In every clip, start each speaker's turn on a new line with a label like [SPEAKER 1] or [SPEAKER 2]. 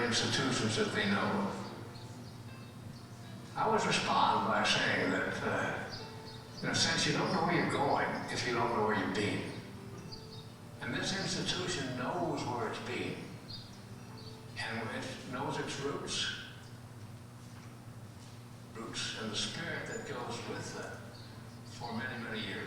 [SPEAKER 1] Institutions that they know of. I always respond by saying that, in a sense, you don't know where you're going if you don't know where you've been. And this institution knows where it's been, and it knows its roots and the spirit that goes with it for many, many years.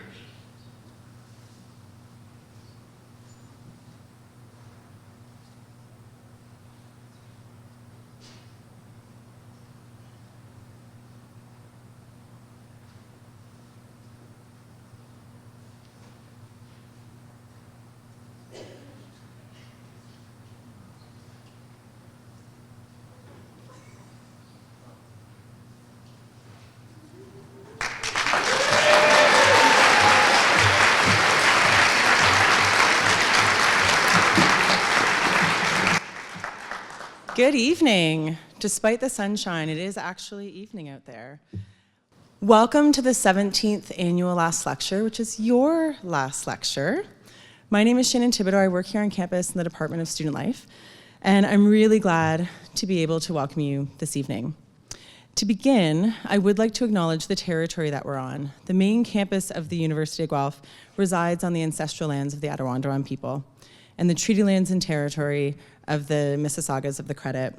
[SPEAKER 2] Good evening. Despite the sunshine, it is actually evening out there. Welcome to the 17th annual last lecture, which is your last lecture. My name is Shannon Thibodeau. I work here on campus in the Department of Student Life, and I'm really glad to be able to welcome you this evening. To begin, I would like to acknowledge the territory that we're on. The main campus of the University of Guelph resides on the ancestral lands of the Attawandaron people and the treaty lands and territory of the Mississaugas of the Credit.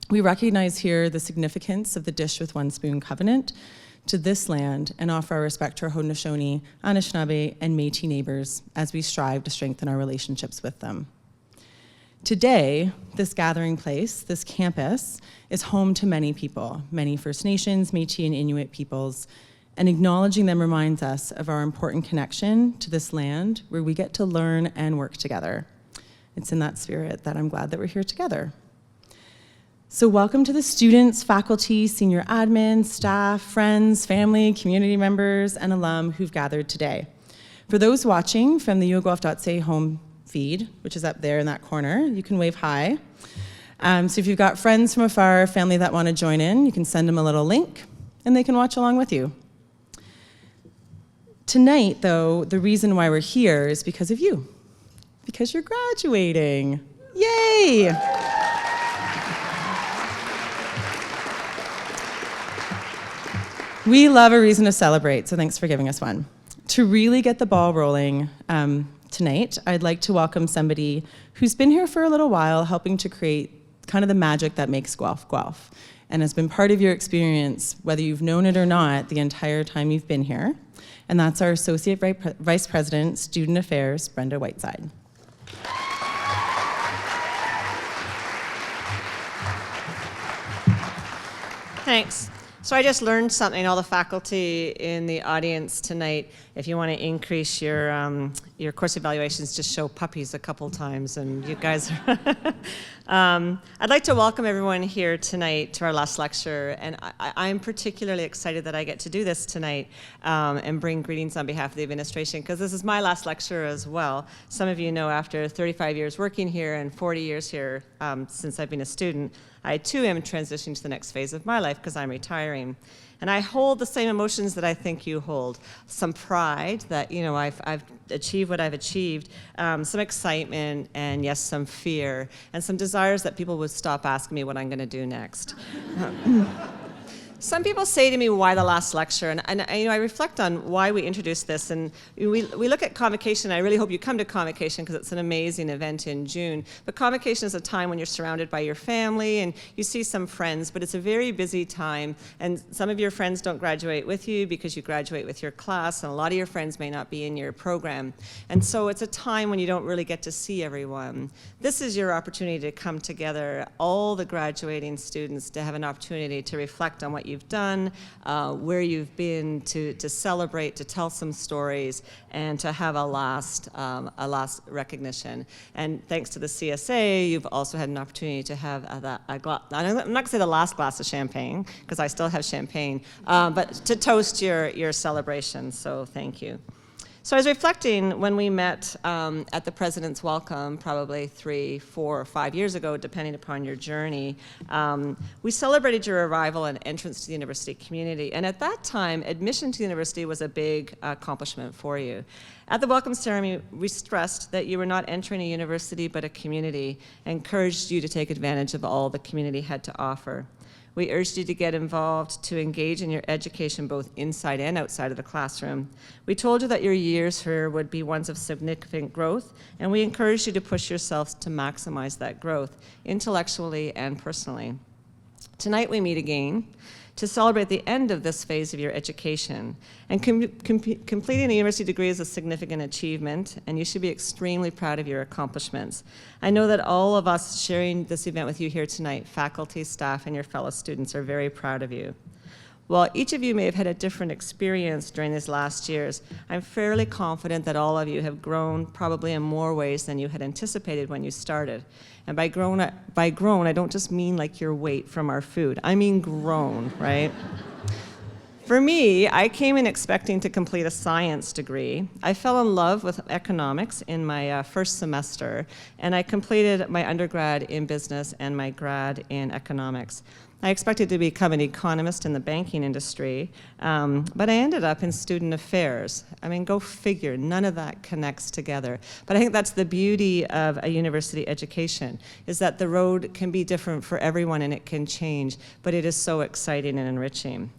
[SPEAKER 2] We recognize here the significance of the Dish with One Spoon covenant to this land and offer our respect to our Haudenosaunee, Anishinaabe, and Métis neighbors as we strive to strengthen our relationships with them. Today, this gathering place, this campus, is home to many people, many First Nations, Métis, and Inuit peoples, and acknowledging them reminds us of our important connection to this land where we get to learn and work together. It's in that spirit that I'm glad that we're here together. So welcome to the students, faculty, senior admin, staff, friends, family, community members, and alum who've gathered today. For those watching from the uoguelph.ca home feed, which is up there in that corner, you can wave hi. So if you've got friends from afar, family that want to join in, you can send them a little link and they can watch along with you. Tonight, though, the reason why we're here is because of you, because you're graduating. Yay! We love a reason to celebrate, so thanks for giving us one. To really get the ball rolling tonight, I'd like to welcome somebody who's been here for a little while, helping to create kind of the magic that makes Guelph Guelph, and has been part of your experience, whether you've known it or not, the entire time you've been here. And that's our Associate Vice President, Student Affairs, Brenda Whiteside.
[SPEAKER 3] Thanks. So I just learned something, all the faculty in the audience tonight. If you want to increase your course evaluations, just show puppies a couple times, and you guys are I'd like to welcome everyone here tonight to our last lecture, and I'm particularly excited that I get to do this tonight and bring greetings on behalf of the administration, because this is my last lecture as well. Some of you know, after 35 years working here and 40 years here since I've been a student, I too am transitioning to the next phase of my life because I'm retiring. And I hold the same emotions that I think you hold. Some pride that, you know, I've achieved what I've achieved, some excitement, and yes, some fear, and some desires that people would stop asking me what I'm gonna do next. Some people say to me, why the last lecture? And you know, I reflect on why we introduced this, and we look at Convocation. I really hope you come to Convocation because it's an amazing event in June. But Convocation is a time when you're surrounded by your family and you see some friends, but it's a very busy time, and some of your friends don't graduate with you because you graduate with your class, and a lot of your friends may not be in your program. And so it's a time when you don't really get to see everyone. This is your opportunity to come together, all the graduating students, to have an opportunity to reflect on what you've done, where you've been, to celebrate, to tell some stories, and to have a last recognition. And thanks to the CSA, you've also had an opportunity to have I'm not going to say the last glass of champagne, because I still have champagne, but to toast your celebration, so thank you. So I was reflecting when we met at the President's Welcome, probably 3, 4, or 5 years ago, depending upon your journey. We celebrated your arrival and entrance to the university community. And at that time, admission to the university was a big accomplishment for you. At the welcome ceremony, we stressed that you were not entering a university, but a community, and encouraged you to take advantage of all the community had to offer. We urged you to get involved, to engage in your education both inside and outside of the classroom. We told you that your years here would be ones of significant growth, and we encouraged you to push yourselves to maximize that growth, intellectually and personally. Tonight we meet again to celebrate the end of this phase of your education. And completing a university degree is a significant achievement, and you should be extremely proud of your accomplishments. I know that all of us sharing this event with you here tonight, faculty, staff, and your fellow students, are very proud of you. While each of you may have had a different experience during these last years, I'm fairly confident that all of you have grown, probably in more ways than you had anticipated when you started. And by grown, I don't just mean like your weight from our food. I mean grown, right? For me, I came in expecting to complete a science degree. I fell in love with economics in my first semester, and I completed my undergrad in business and my grad in economics. I expected to become an economist in the banking industry, but I ended up in student affairs. I mean, go figure, none of that connects together. But I think that's the beauty of a university education, is that the road can be different for everyone and it can change, but it is so exciting and enriching.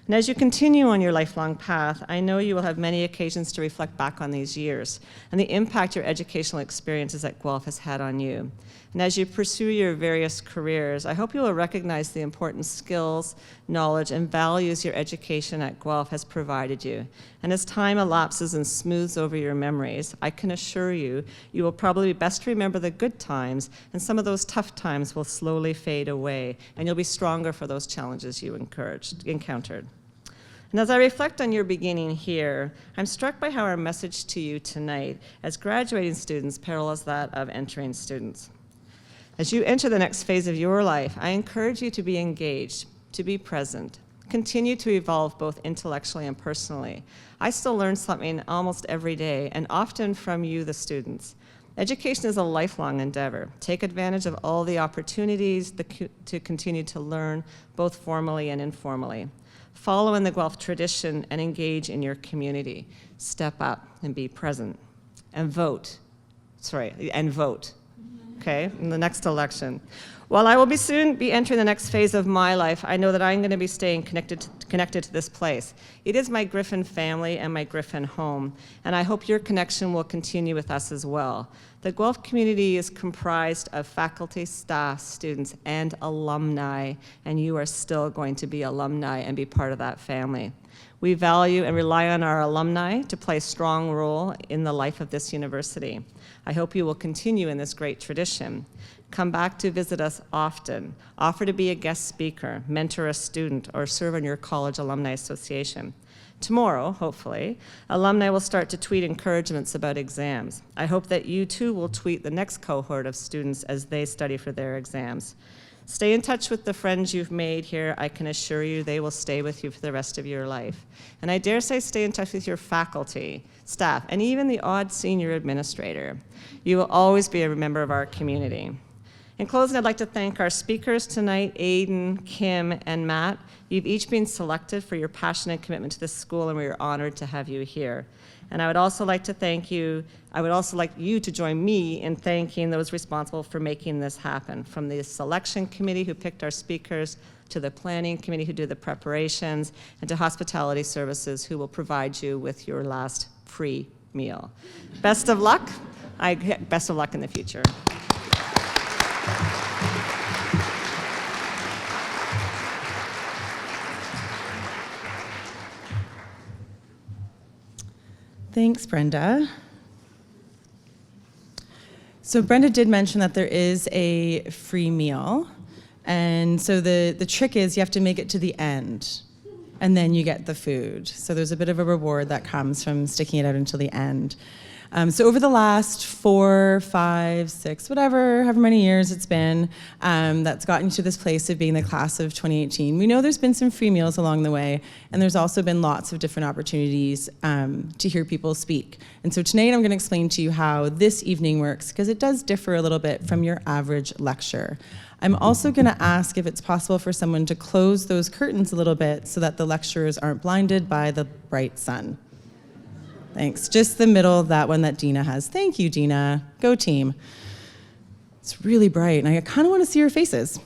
[SPEAKER 3] And as you continue on your lifelong path, I know you will have many occasions to reflect back on these years and the impact your educational experiences at Guelph has had on you. And as you pursue your various careers, I hope you will recognize the important skills, knowledge, and values your education at Guelph has provided you. And as time elapses and smooths over your memories, I can assure you, you will probably best remember the good times, and some of those tough times will slowly fade away, and you'll be stronger for those challenges you encountered. And as I reflect on your beginning here, I'm struck by how our message to you tonight as graduating students parallels that of entering students. As you enter the next phase of your life, I encourage you to be engaged, to be present, continue to evolve both intellectually and personally. I still learn something almost every day, and often from you, the students. Education is a lifelong endeavor. Take advantage of all the opportunities to continue to learn, both formally and informally. Follow in the Guelph tradition and engage in your community. Step up and be present. And vote. Okay, in the next election. While I will soon be entering the next phase of my life, I know that I'm going to be staying connected connected to this place. It is my Griffin family and my Griffin home, and I hope your connection will continue with us as well. The Guelph community is comprised of faculty, staff, students, and alumni, and you are still going to be alumni and be part of that family. We value and rely on our alumni to play a strong role in the life of this university. I hope you will continue in this great tradition. Come back to visit us often. Offer to be a guest speaker, mentor a student, or serve on your college alumni association. Tomorrow, hopefully, alumni will start to tweet encouragements about exams. I hope that you too will tweet the next cohort of students as they study for their exams. Stay in touch with the friends you've made here. I can assure you they will stay with you for the rest of your life. And I dare say stay in touch with your faculty, staff, and even the odd senior administrator. You will always be a member of our community. In closing, I'd like to thank our speakers tonight, Aiden, Kim, and Matt. You've each been selected for your passion and commitment to this school, and we are honored to have you here. And I would also like to thank you. I would also like you to join me in thanking those responsible for making this happen, from the selection committee who picked our speakers, to the planning committee who did the preparations, and to hospitality services who will provide you with your last free meal. Best of luck. Best of luck in the future.
[SPEAKER 2] Thanks, Brenda. So Brenda did mention that there is a free meal. And so the trick is you have to make it to the end, and then you get the food. So there's a bit of a reward that comes from sticking it out until the end. So over the last 4, 5, 6, however many years it's been, that's gotten you to this place of being the class of 2018. We know there's been some free meals along the way, and there's also been lots of different opportunities to hear people speak. And so tonight I'm going to explain to you how this evening works, because it does differ a little bit from your average lecture. I'm also going to ask if it's possible for someone to close those curtains a little bit so that the lecturers aren't blinded by the bright sun. Thanks. Just the middle of that one that Dina has. Thank you, Dina. Go team. It's really bright, and I kind of want to see your faces.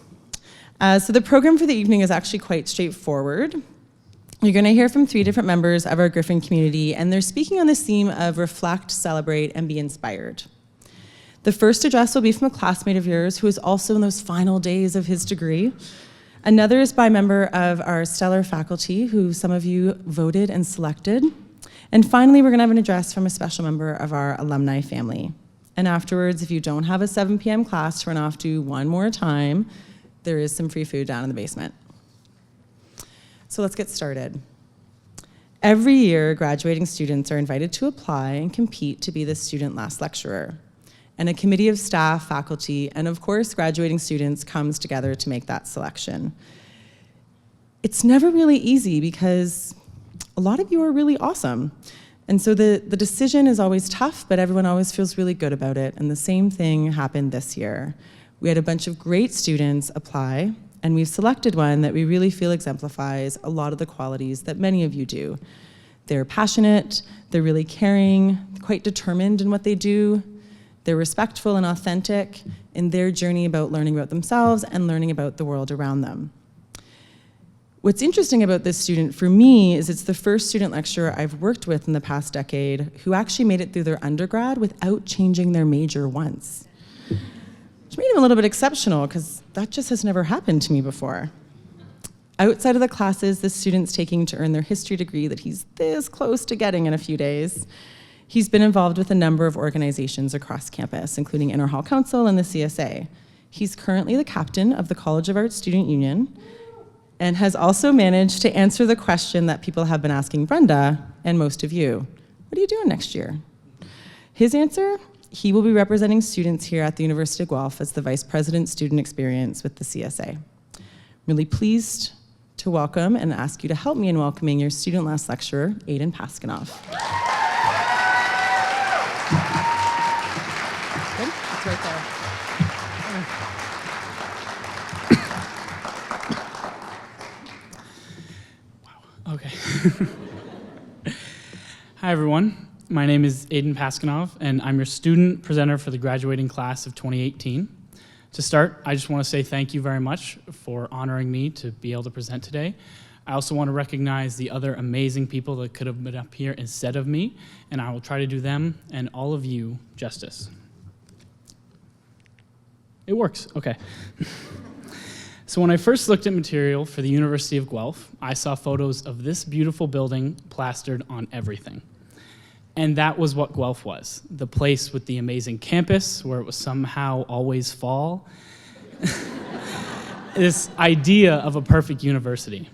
[SPEAKER 2] So the program for the evening is actually quite straightforward. You're going to hear from 3 different members of our Griffin community, and they're speaking on this theme of reflect, celebrate, and be inspired. The first address will be from a classmate of yours who is also in those final days of his degree. Another is by a member of our stellar faculty who some of you voted and selected. And finally, we're going to have an address from a special member of our alumni family. And afterwards, if you don't have a 7 p.m. class to run off to one more time, there is some free food down in the basement. So let's get started. Every year, graduating students are invited to apply and compete to be the student last lecturer. And a committee of staff, faculty, and of course, graduating students comes together to make that selection. It's never really easy because a lot of you are really awesome. And so the decision is always tough, but everyone always feels really good about it. And the same thing happened this year. We had a bunch of great students apply, and we've selected one that we really feel exemplifies a lot of the qualities that many of you do. They're passionate, they're really caring, quite determined in what they do. They're respectful and authentic in their journey about learning about themselves and learning about the world around them. What's interesting about this student for me is it's the first student lecturer I've worked with in the past decade who actually made it through their undergrad without changing their major once. Which made him a little bit exceptional because that just has never happened to me before. Outside of the classes this student's taking to earn their history degree that he's this close to getting in a few days, he's been involved with a number of organizations across campus, including Interhall Council and the CSA. He's currently the captain of the College of Arts Student Union, and has also managed to answer the question that people have been asking Brenda and most of you. What are you doing next year? His answer? He will be representing students here at the University of Guelph as the Vice President Student Experience with the CSA. I'm really pleased to welcome and ask you to help me in welcoming your student last lecturer, Aiden Paskanov. Good? It's right there.
[SPEAKER 4] Okay. Hi, everyone. My name is Aiden Paskanov, and I'm your student presenter for the graduating class of 2018. To start, I just want to say thank you very much for honoring me to be able to present today. I also want to recognize the other amazing people that could have been up here instead of me, and I will try to do them and all of you justice. It works, okay. So when I first looked at material for the University of Guelph, I saw photos of this beautiful building plastered on everything. And that was what Guelph was, the place with the amazing campus where it was somehow always fall. This idea of a perfect university.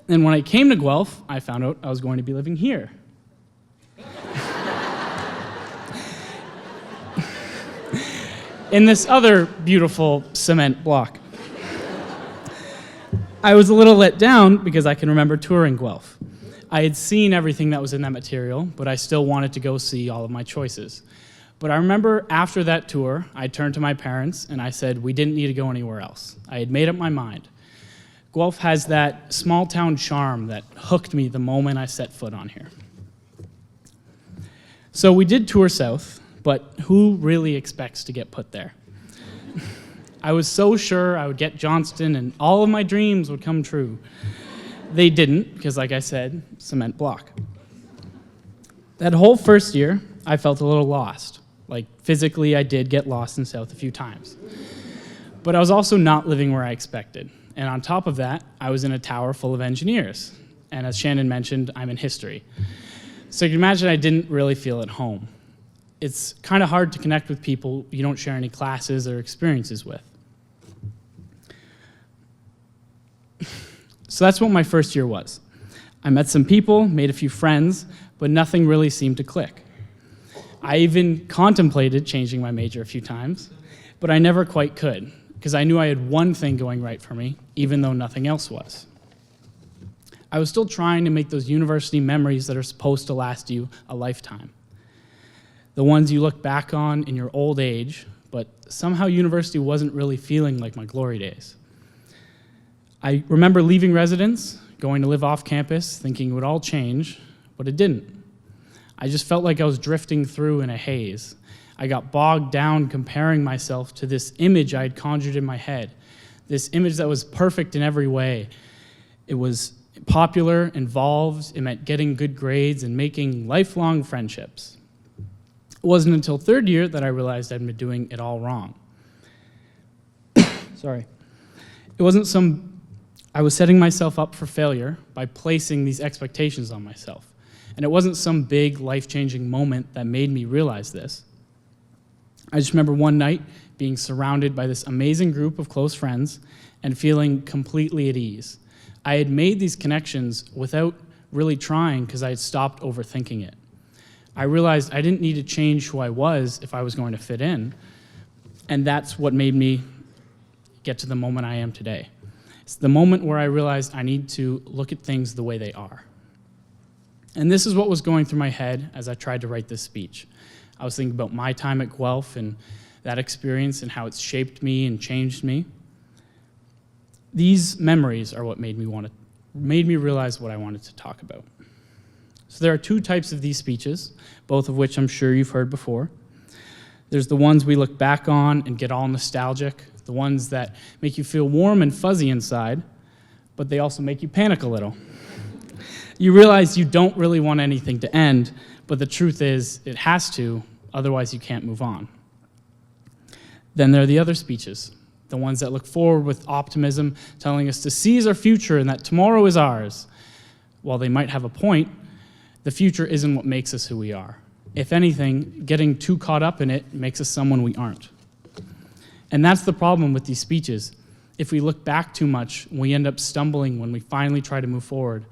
[SPEAKER 4] And when I came to Guelph, I found out I was going to be living here. In this other beautiful cement block. I was a little let down because I can remember touring Guelph. I had seen everything that was in that material, but I still wanted to go see all of my choices. But I remember after that tour, I turned to my parents and I said we didn't need to go anywhere else. I had made up my mind. Guelph has that small town charm that hooked me the moment I set foot on here. So we did tour south, but who really expects to get put there? I was so sure I would get Johnston and all of my dreams would come true. They didn't, because like I said, cement block. That whole first year, I felt a little lost. Like physically, I did get lost in South a few times. But I was also not living where I expected. And on top of that, I was in a tower full of engineers. And as Shannon mentioned, I'm in history. So you can imagine I didn't really feel at home. It's kind of hard to connect with people you don't share any classes or experiences with. So that's what my first year was. I met some people, made a few friends, but nothing really seemed to click. I even contemplated changing my major a few times, but I never quite could, because I knew I had one thing going right for me, even though nothing else was. I was still trying to make those university memories that are supposed to last you a lifetime. The ones you look back on in your old age, but somehow university wasn't really feeling like my glory days. I remember leaving residence, going to live off campus, thinking it would all change, but it didn't. I just felt like I was drifting through in a haze. I got bogged down comparing myself to this image I had conjured in my head, this image that was perfect in every way. It was popular, involved, it meant getting good grades and making lifelong friendships. It wasn't until third year that I realized I'd been doing it all wrong. Sorry. I was setting myself up for failure by placing these expectations on myself. And it wasn't some big life-changing moment that made me realize this. I just remember one night being surrounded by this amazing group of close friends and feeling completely at ease. I had made these connections without really trying because I had stopped overthinking it. I realized I didn't need to change who I was if I was going to fit in, and that's what made me get to the moment I am today. It's the moment where I realized I need to look at things the way they are. And this is what was going through my head as I tried to write this speech. I was thinking about my time at Guelph and that experience and how it's shaped me and changed me. These memories are what made me realize what I wanted to talk about. So there are two types of these speeches, both of which I'm sure you've heard before. There's the ones we look back on and get all nostalgic, the ones that make you feel warm and fuzzy inside, but they also make you panic a little. You realize you don't really want anything to end, but the truth is it has to, otherwise you can't move on. Then there are the other speeches, the ones that look forward with optimism, telling us to seize our future and that tomorrow is ours. While they might have a point, the future isn't what makes us who we are. If anything, getting too caught up in it makes us someone we aren't. And that's the problem with these speeches. If we look back too much, we end up stumbling when we finally try to move forward.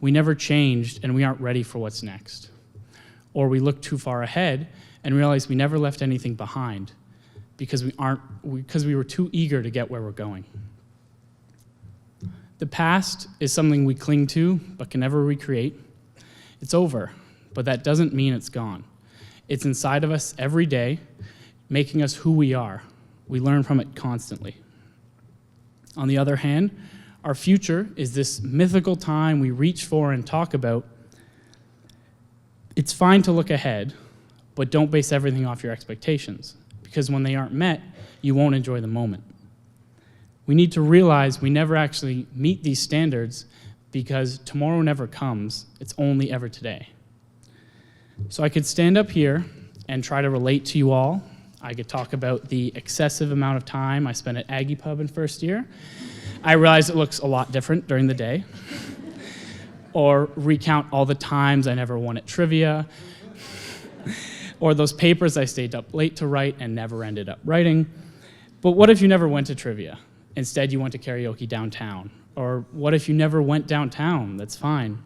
[SPEAKER 4] We never changed and we aren't ready for what's next. Or we look too far ahead and realize we never left anything behind because we were too eager to get where we're going. The past is something we cling to but can never recreate. It's over, but that doesn't mean it's gone. It's inside of us every day, making us who we are. We learn from it constantly. On the other hand, our future is this mythical time we reach for and talk about. It's fine to look ahead, but don't base everything off your expectations, because when they aren't met, you won't enjoy the moment. We need to realize we never actually meet these standards because tomorrow never comes. It's only ever today. So I could stand up here and try to relate to you all. I could talk about the excessive amount of time I spent at Aggie Pub in first year. I realize it looks a lot different during the day. Or recount all the times I never won at trivia. Or those papers I stayed up late to write and never ended up writing. But what if you never went to trivia? Instead, you went to karaoke downtown. Or what if you never went downtown? That's fine.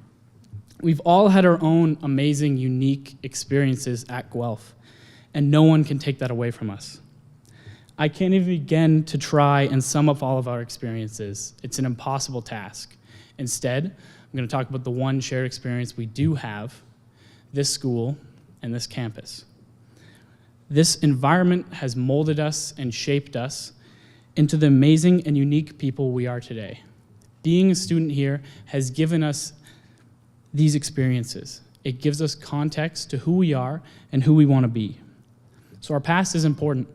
[SPEAKER 4] We've all had our own amazing, unique experiences at Guelph, and no one can take that away from us. I can't even begin to try and sum up all of our experiences. It's an impossible task. Instead, I'm going to talk about the one shared experience we do have, this school and this campus. This environment has molded us and shaped us into the amazing and unique people we are today. Being a student here has given us these experiences. It gives us context to who we are and who we want to be. So our past is important.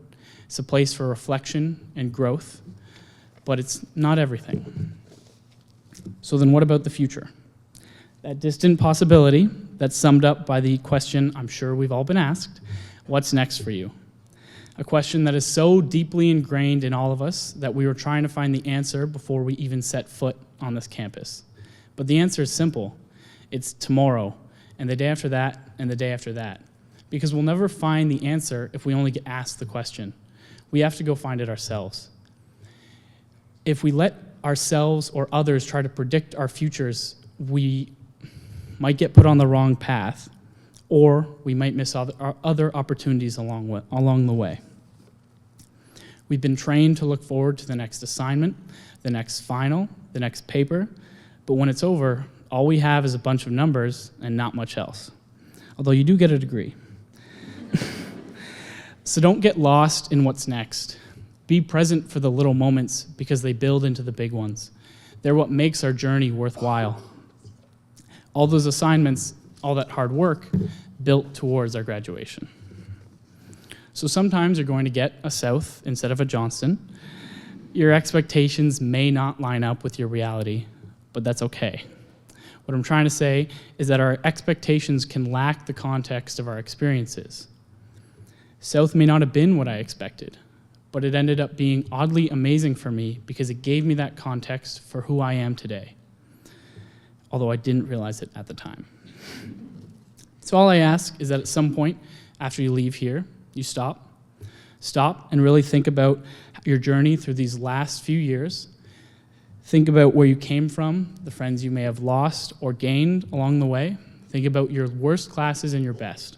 [SPEAKER 4] It's a place for reflection and growth, but it's not everything. So then what about the future? That distant possibility that's summed up by the question I'm sure we've all been asked, what's next for you? A question that is so deeply ingrained in all of us that we were trying to find the answer before we even set foot on this campus. But the answer is simple. It's tomorrow, and the day after that, and the day after that. Because we'll never find the answer if we only get asked the question. We have to go find it ourselves. If we let ourselves or others try to predict our futures, we might get put on the wrong path, or we might miss other opportunities along the way. We've been trained to look forward to the next assignment, the next final, the next paper, but when it's over, all we have is a bunch of numbers and not much else. Although you do get a degree. So don't get lost in what's next. Be present for the little moments because they build into the big ones. They're what makes our journey worthwhile. All those assignments, all that hard work, built towards our graduation. So sometimes you're going to get a South instead of a Johnston. Your expectations may not line up with your reality, but that's okay. What I'm trying to say is that our expectations can lack the context of our experiences. South may not have been what I expected, but it ended up being oddly amazing for me because it gave me that context for who I am today, although I didn't realize it at the time. So all I ask is that at some point after you leave here, you stop and really think about your journey through these last few years. Think about where you came from, the friends you may have lost or gained along the way. Think about your worst classes and your best.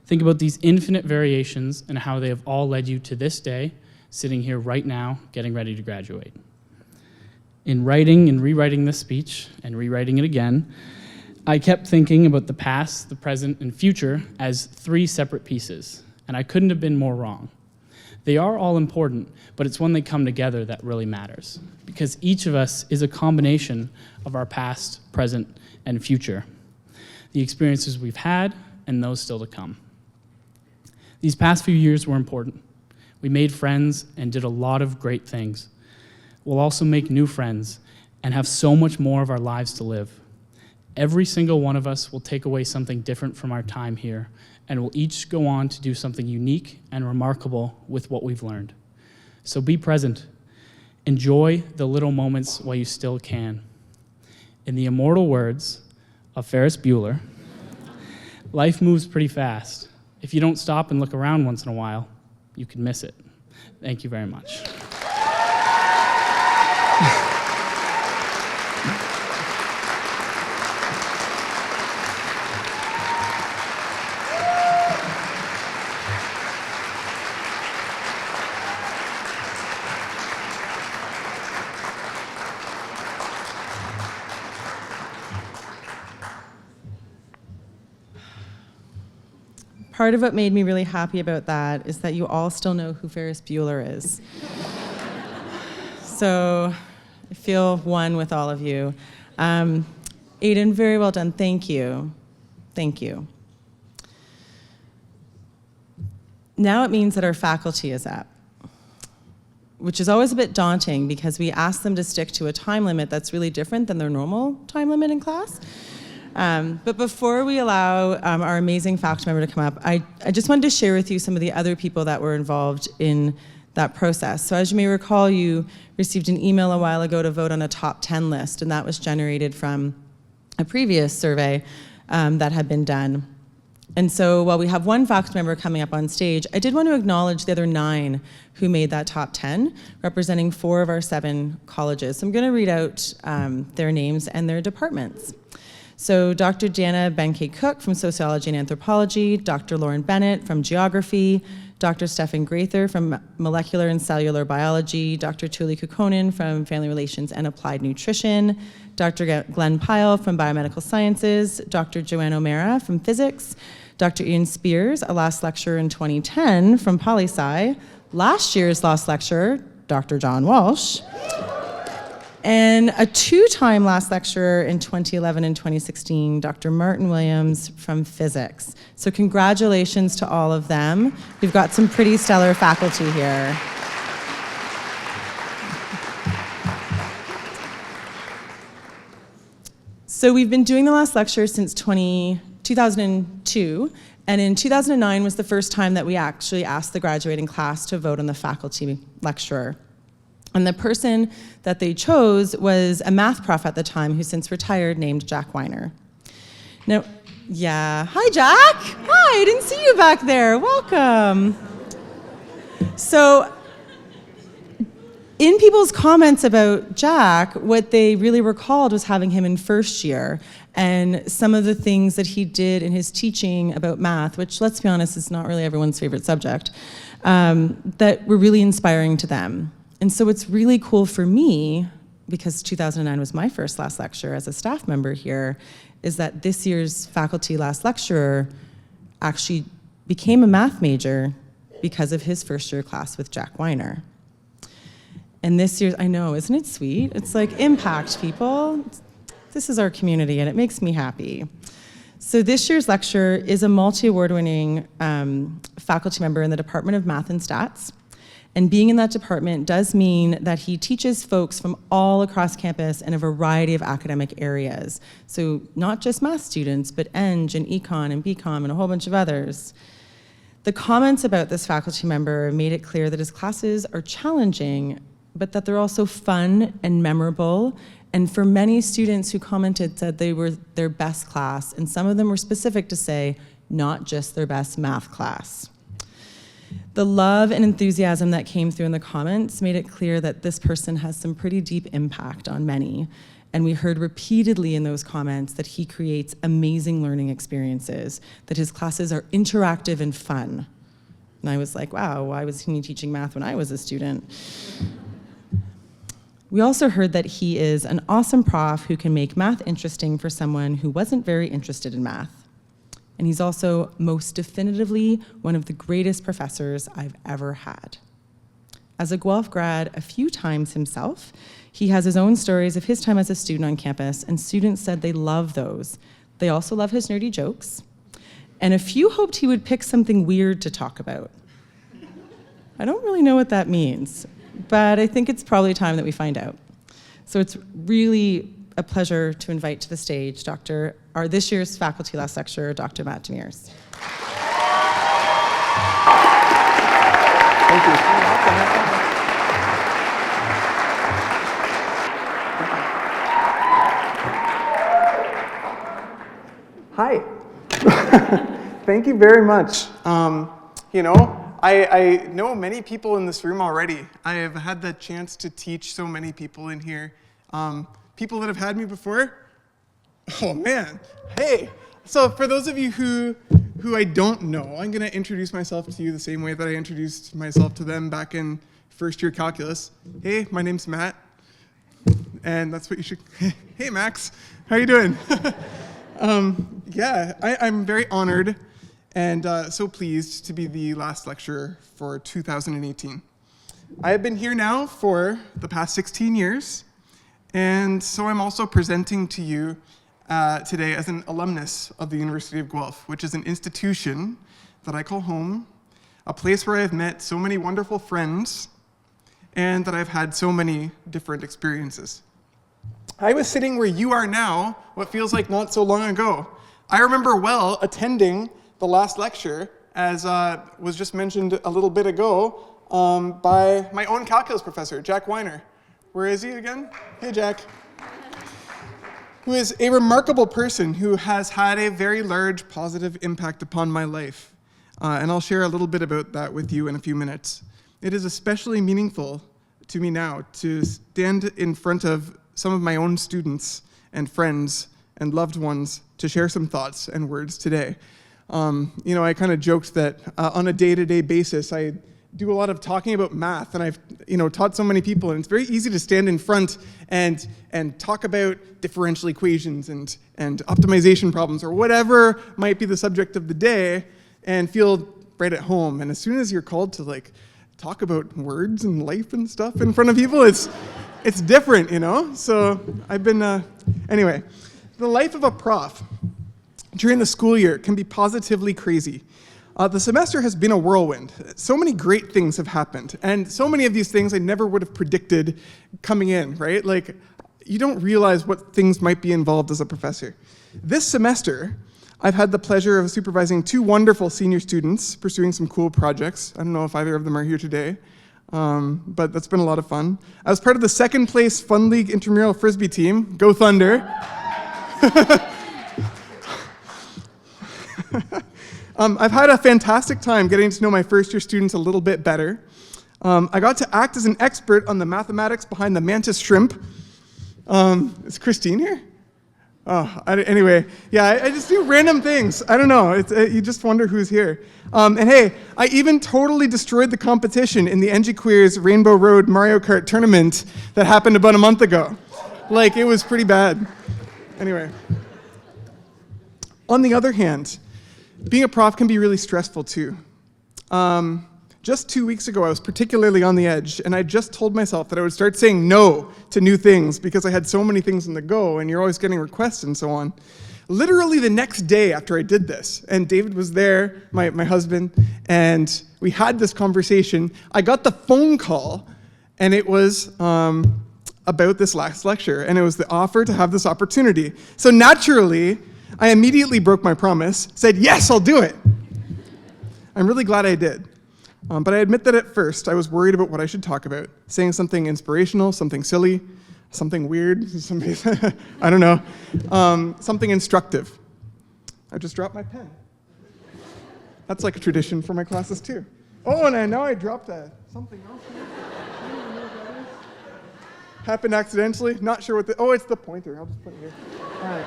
[SPEAKER 4] Think about these infinite variations and how they have all led you to this day, sitting here right now, getting ready to graduate. In writing and rewriting this speech, and rewriting it again, I kept thinking about the past, the present, and future as three separate pieces, and I couldn't have been more wrong. They are all important, but it's when they come together that really matters, because each of us is a combination of our past, present, and future, the experiences we've had, and those still to come. These past few years were important. We made friends and did a lot of great things. We'll also make new friends and have so much more of our lives to live. Every single one of us will take away something different from our time here, and we'll each go on to do something unique and remarkable with what we've learned. So be present. Enjoy the little moments while you still can. In the immortal words of Ferris Bueller, life moves pretty fast. If you don't stop and look around once in a while, you can miss it. Thank you very much.
[SPEAKER 2] Part of what made me really happy about that is that you all still know who Ferris Bueller is. So I feel one with all of you. Aiden, very well done. Thank you. Thank you. Now it means that our faculty is up. which is always a bit daunting because we ask them to stick to a time limit that's really different than their normal time limit in class. But before we allow our amazing faculty member to come up, I just wanted to share with you some of the other people that were involved in that process. So as you may recall, you received an email a while ago to vote on a top 10 list, and that was generated from a previous survey that had been done. And so while we have one faculty member coming up on stage, I did want to acknowledge the other 9 who made that top 10, representing 4 of our 7 colleges. So I'm going to read out their names and their departments. So Dr. Jana Benkei-Cook from Sociology and Anthropology, Dr. Lauren Bennett from Geography, Dr. Stefan Grather from Molecular and Cellular Biology, Dr. Tuli Kukkonen from Family Relations and Applied Nutrition, Dr. Glenn Pyle from Biomedical Sciences, Dr. Joanne O'Mara from Physics, Dr. Ian Spears, a last lecturer in 2010 from Poli-Sci, last year's last lecturer, Dr. John Walsh, and a 2-time last lecturer in 2011 and 2016, Dr. Martin Williams from Physics. So congratulations to all of them. We've got some pretty stellar faculty here. So we've been doing the last lecture since 2002, and in 2009 was the first time that we actually asked the graduating class to vote on the faculty lecturer. And the person that they chose was a math prof at the time who since retired named Jack Weiner. Now, yeah, hi Jack. Hi, I didn't see you back there. Welcome. So, in people's comments about Jack, what they really recalled was having him in first year and some of the things that he did in his teaching about math, which let's be honest, is not really everyone's favorite subject, that were really inspiring to them. And so what's really cool for me, because 2009 was my first last lecture as a staff member here, is that this year's faculty last lecturer actually became a math major because of his first year class with Jack Weiner. And this year's, I know, isn't it sweet? It's like impact, people. This is our community and it makes me happy. So this year's lecturer is a multi-award winning faculty member in the Department of Math and Stats. And being in that department does mean that he teaches folks from all across campus in a variety of academic areas. So not just math students, but Eng and Econ and BCom and a whole bunch of others. The comments about this faculty member made it clear that his classes are challenging, but that they're also fun and memorable. And for many students who commented said they were their best class, and some of them were specific to say, not just their best math class. The love and enthusiasm that came through in the comments made it clear that this person has some pretty deep impact on many. And we heard repeatedly in those comments that he creates amazing learning experiences, that his classes are interactive and fun. And I was like, wow, why was he teaching math when I was a student? We also heard that he is an awesome prof who can make math interesting for someone who wasn't very interested in math. And he's also most definitively one of the greatest professors I've ever had. As a Guelph grad a few times himself, he has his own stories of his time as a student on campus, and students said they love those. They also love his nerdy jokes. And a few hoped he would pick something weird to talk about. I don't really know what that means, but I think it's probably time that we find out. So it's really a pleasure to invite to the stage our this year's faculty last lecturer, Dr. Matt Demers.
[SPEAKER 5] Thank you. Hi. Thank you very much. I know many people in this room already. I have had the chance to teach so many people in here. People that have had me before. Oh man, hey. So for those of you who I don't know, I'm gonna introduce myself to you the same way that I introduced myself to them back in first year calculus. Hey, my name's Matt. And that's what you should, hey Max, how you doing? I'm very honored and so pleased to be the last lecturer for 2018. I have been here now for the past 16 years, and so I'm also presenting to you today as an alumnus of the University of Guelph, which is an institution that I call home, a place where I've met so many wonderful friends, and that I've had so many different experiences. I was sitting where you are now, what feels like not so long ago. I remember well attending the last lecture, as was just mentioned a little bit ago, by my own calculus professor, Jack Weiner. Where is he again? Hey, Jack. Who is a remarkable person who has had a very large positive impact upon my life. And I'll share a little bit about that with you in a few minutes. It is especially meaningful to me now to stand in front of some of my own students and friends and loved ones to share some thoughts and words today. I kind of joked that on a day-to-day basis, I do a lot of talking about math, and I've taught so many people, and it's very easy to stand in front and talk about differential equations and optimization problems or whatever might be the subject of the day and feel right at home. And as soon as you're called to talk about words and life and stuff in front of people, it's different, So I've been, anyway, the life of a prof during the school year can be positively crazy. The semester has been a whirlwind. So many great things have happened, and so many of these things I never would have predicted coming in, right? You don't realize what things might be involved as a professor. This semester, I've had the pleasure of supervising 2 wonderful senior students pursuing some cool projects. I don't know if either of them are here today, but that's been a lot of fun. I was part of the 2nd place Fun League intramural Frisbee team. Go Thunder! I've had a fantastic time getting to know my first-year students a little bit better. I got to act as an expert on the mathematics behind the mantis shrimp. Is Christine here? Anyway, yeah, I just do random things. I don't know. You just wonder who's here. And hey, I even totally destroyed the competition in the NG Queers Rainbow Road Mario Kart tournament that happened about a month ago. It was pretty bad. Anyway. On the other hand, being a prof can be really stressful too. Just 2 weeks ago, I was particularly on the edge, and I just told myself that I would start saying no to new things because I had so many things on the go, and you're always getting requests and so on. Literally the next day after I did this, and David was there, my husband, and we had this conversation, I got the phone call, and it was about this last lecture, and it was the offer to have this opportunity. So naturally, I immediately broke my promise, said, yes, I'll do it. I'm really glad I did. But I admit that at first, I was worried about what I should talk about, saying something inspirational, something silly, something weird, I don't know, something instructive. I just dropped my pen. That's like a tradition for my classes too. Oh, and now I dropped something else. Happened accidentally, not sure what it's the pointer, I'll just put it here. All right.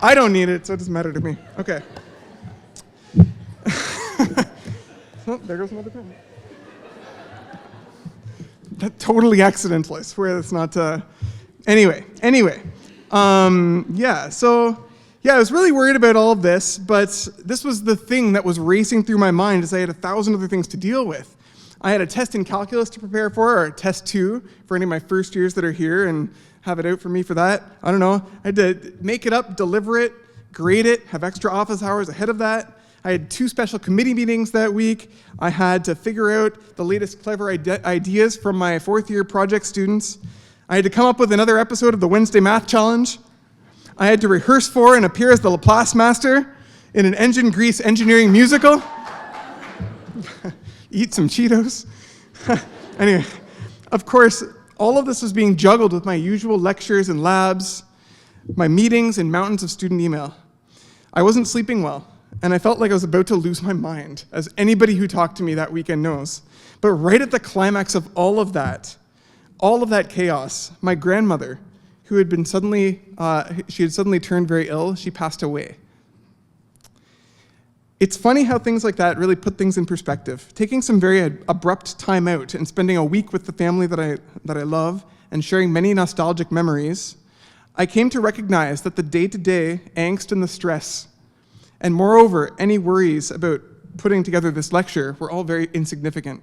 [SPEAKER 5] I don't need it, so it doesn't matter to me. Okay. Oh, there goes another pen. That totally accidental, I swear that's not, Anyway. I was really worried about all of this, but this was the thing that was racing through my mind as I had 1,000 other things to deal with. I had a test in calculus to prepare for, or test 2 for any of my first years that are here and have it out for me for that. I don't know. I had to make it up, deliver it, grade it, have extra office hours ahead of that. I had 2 special committee meetings that week. I had to figure out the latest clever ideas from my 4th year project students. I had to come up with another episode of the Wednesday Math Challenge. I had to rehearse for and appear as the Laplace Master in an engine grease engineering musical. Eat some Cheetos. Anyway, of course, all of this was being juggled with my usual lectures and labs, my meetings and mountains of student email. I wasn't sleeping well, and I felt like I was about to lose my mind, as anybody who talked to me that weekend knows. But right at the climax of all of that chaos, my grandmother, who had been suddenly turned very ill, she passed away. It's funny how things like that really put things in perspective. Taking some very abrupt time out and spending a week with the family that I love and sharing many nostalgic memories, I came to recognize that the day-to-day angst and the stress, and moreover, any worries about putting together this lecture were all very insignificant.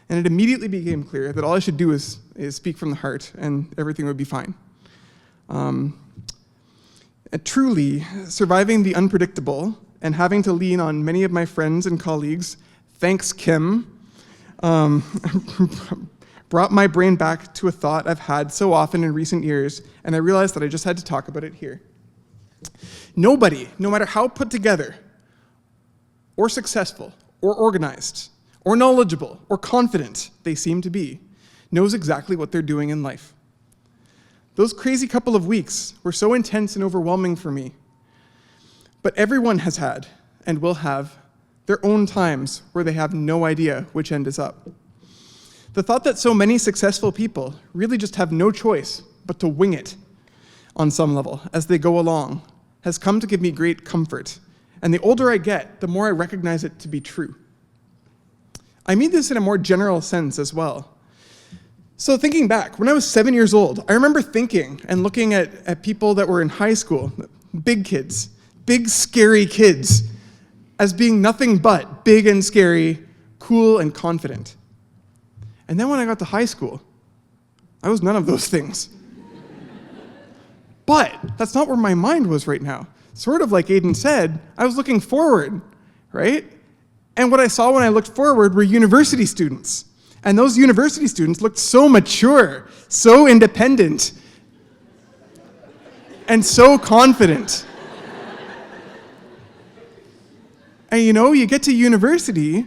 [SPEAKER 5] And it immediately became clear that all I should do is speak from the heart and everything would be fine. Truly, surviving the unpredictable and having to lean on many of my friends and colleagues, thanks Kim, brought my brain back to a thought I've had so often in recent years, and I realized that I just had to talk about it here. Nobody, no matter how put together, or successful, or organized, or knowledgeable, or confident they seem to be, knows exactly what they're doing in life. Those crazy couple of weeks were so intense and overwhelming for me. But everyone has had, and will have, their own times where they have no idea which end is up. The thought that so many successful people really just have no choice but to wing it on some level as they go along has come to give me great comfort. And the older I get, the more I recognize it to be true. I mean this in a more general sense as well. So thinking back, when I was 7 years old, I remember thinking and looking at people that were in high school, big kids, big scary kids, as being nothing but big and scary, cool and confident. And then when I got to high school, I was none of those things. But that's not where my mind was right now. Sort of like Aiden said, I was looking forward, right? And what I saw when I looked forward were university students. And those university students looked so mature, so independent, and so confident. And you get to university,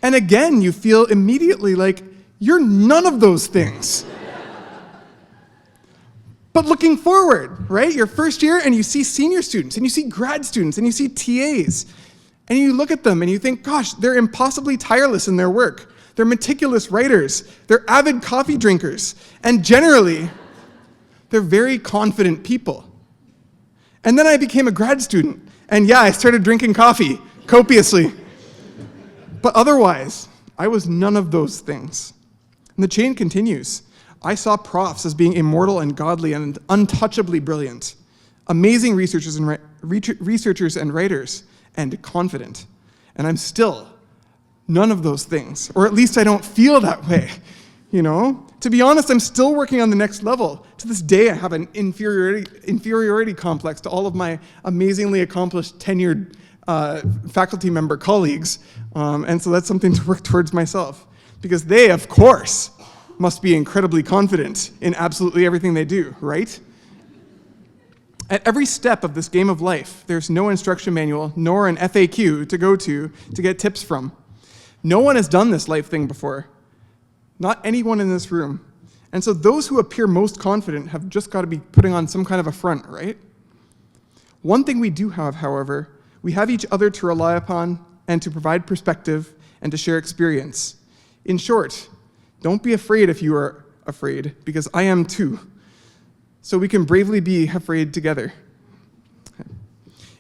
[SPEAKER 5] and again, you feel immediately like you're none of those things. But looking forward, right? Your first year, and you see senior students, and you see grad students, and you see TAs, and you look at them and you think, gosh, they're impossibly tireless in their work. They're meticulous writers. They're avid coffee drinkers. And generally, they're very confident people. And then I became a grad student. And yeah, I started drinking coffee copiously. But otherwise, I was none of those things. And the chain continues. I saw profs as being immortal and godly and untouchably brilliant, amazing researchers and writers, and confident. And I'm still none of those things, or at least I don't feel that way, To be honest, I'm still working on the next level. To this day, I have an inferiority complex to all of my amazingly accomplished tenured faculty member colleagues, and so that's something to work towards myself, because they, of course, must be incredibly confident in absolutely everything they do, right? At every step of this game of life, there's no instruction manual nor an FAQ to go to get tips from. No one has done this life thing before. Not anyone in this room. And so those who appear most confident have just got to be putting on some kind of a front, right? One thing we do have, however, we have each other to rely upon and to provide perspective and to share experience. In short, don't be afraid if you are afraid, because I am too. So we can bravely be afraid together.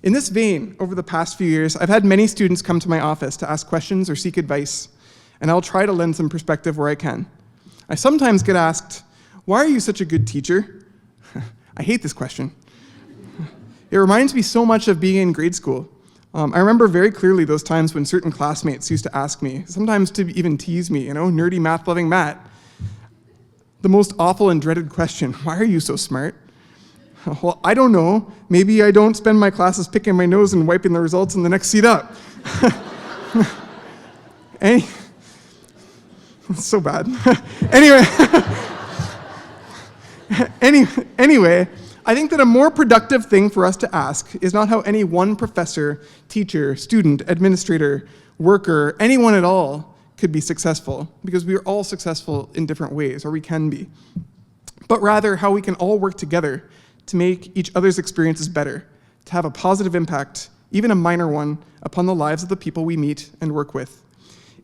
[SPEAKER 5] In this vein, over the past few years, I've had many students come to my office to ask questions or seek advice, and I'll try to lend some perspective where I can. I sometimes get asked, why are you such a good teacher? I hate this question. It reminds me so much of being in grade school. I remember very clearly those times when certain classmates used to ask me, sometimes to even tease me, nerdy math-loving Matt, the most awful and dreaded question, why are you so smart? Well, I don't know. Maybe I don't spend my classes picking my nose and wiping the results in the next seat up. It's so bad. Anyway, I think that a more productive thing for us to ask is not how any one professor, teacher, student, administrator, worker, anyone at all could be successful, because we are all successful in different ways, or we can be, but rather how we can all work together to make each other's experiences better, to have a positive impact, even a minor one, upon the lives of the people we meet and work with.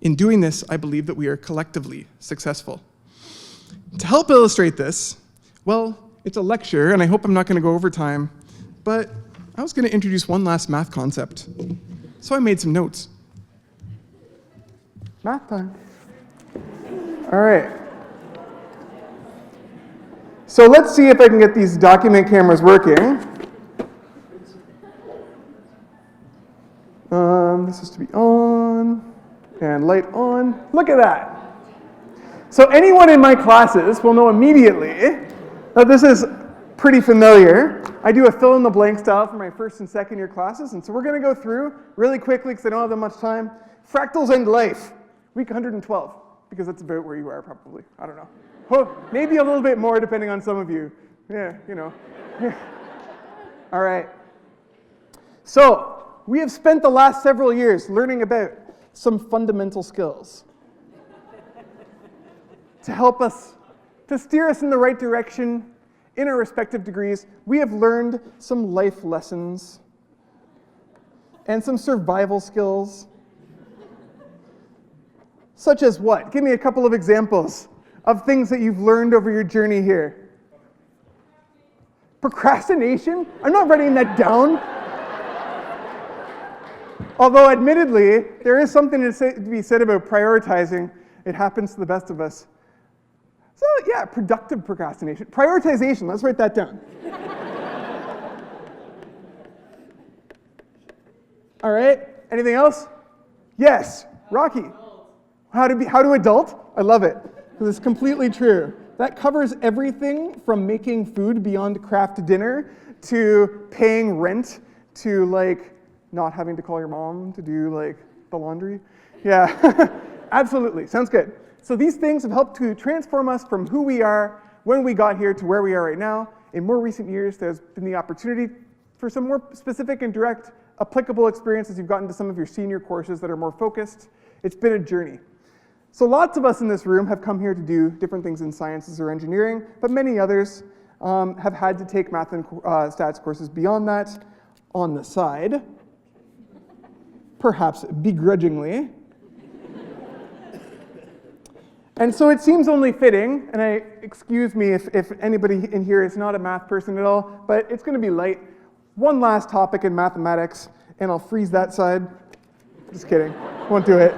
[SPEAKER 5] In doing this, I believe that we are collectively successful. To help illustrate this, well, it's a lecture, and I hope I'm not going to go over time, but I was going to introduce one last math concept. So I made some notes. Math time. All right. So let's see if I can get these document cameras working. This is to be on, and light on. Look at that. So anyone in my classes will know immediately that this is pretty familiar. I do a fill-in-the-blank style for my first and second year classes, and so we're going to go through really quickly because I don't have that much time. Fractals and life, week 112. because that's about where you are probably. I don't know. Oh, maybe a little bit more depending on some of you. Yeah, you know. All right. So, we have spent the last several years learning about some fundamental skills to help us, to steer us in the right direction in our respective degrees. We have learned some life lessons and some survival skills. Such as what? Give me a couple of examples of things that you've learned over your journey here. Procrastination? I'm not writing that down. Although, admittedly, there is something to be said about prioritizing. It happens to the best of us. So, yeah, productive procrastination. Prioritization, let's write that down. All right, anything else? Yes, Rocky. How to adult? I love it, because it's completely true. That covers everything from making food beyond craft dinner to paying rent to like not having to call your mom to do like the laundry. Yeah, absolutely, sounds good. So these things have helped to transform us from who we are when we got here to where we are right now. In more recent years, there's been the opportunity for some more specific and direct applicable experiences. You've gotten to some of your senior courses that are more focused. It's been a journey. So lots of us in this room have come here to do different things in sciences or engineering, but many others have had to take math and stats courses beyond that on the side, perhaps begrudgingly. And so it seems only fitting, and excuse me if anybody in here is not a math person at all, but it's going to be light. One last topic in mathematics, and I'll freeze that side. Just kidding, won't do it.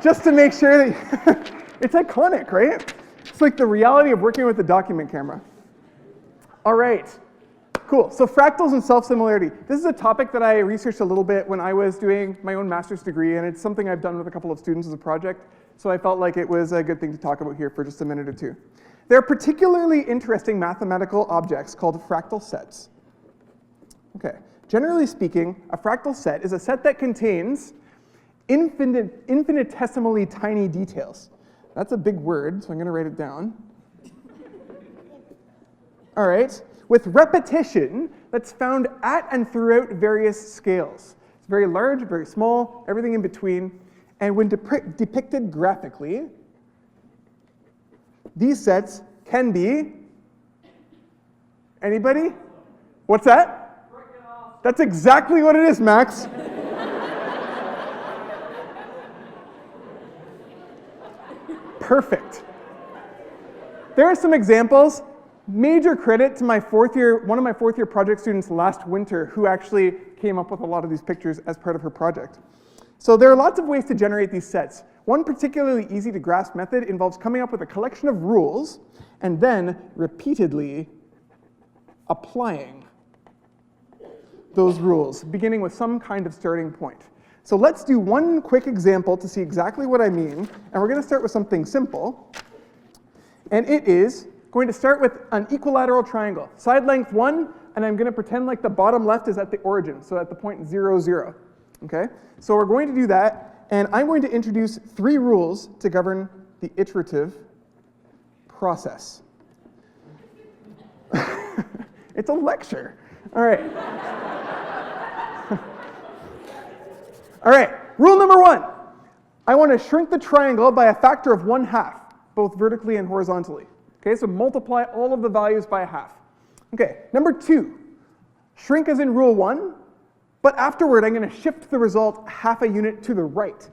[SPEAKER 5] Just to make sure that, it's iconic, right? It's like the reality of working with a document camera. All right, cool. So fractals and self-similarity. This is a topic that I researched a little bit when I was doing my own master's degree, and it's something I've done with a couple of students as a project. So I felt like it was a good thing to talk about here for just a minute or two. There are particularly interesting mathematical objects called fractal sets. Okay, generally speaking, a fractal set is a set that contains infinitesimally tiny details. That's a big word, so I'm going to write it down. All right, with repetition that's found at and throughout various scales. It's very large, very small, everything in between. And when depicted graphically, these sets can be, anybody? What's that? That's exactly what it is, Max. Perfect. There are some examples. Major credit to one of my fourth year project students last winter who actually came up with a lot of these pictures as part of her project. So there are lots of ways to generate these sets. One particularly easy to grasp method involves coming up with a collection of rules and then repeatedly applying those rules, beginning with some kind of starting point. So let's do one quick example to see exactly what I mean. And we're going to start with something simple. And it is going to start with an equilateral triangle. Side length 1, and I'm going to pretend like the bottom left is at the origin, so at the point 0, 0. Okay? So we're going to do that, and I'm going to introduce 3 rules to govern the iterative process. It's a lecture. All right. All right, rule number 1. I want to shrink the triangle by a factor of 1/2, both vertically and horizontally. Okay, so multiply all of the values by 1/2. Okay, number 2, shrink as in rule 1, but afterward I'm going to shift the result 1/2 a unit to the right.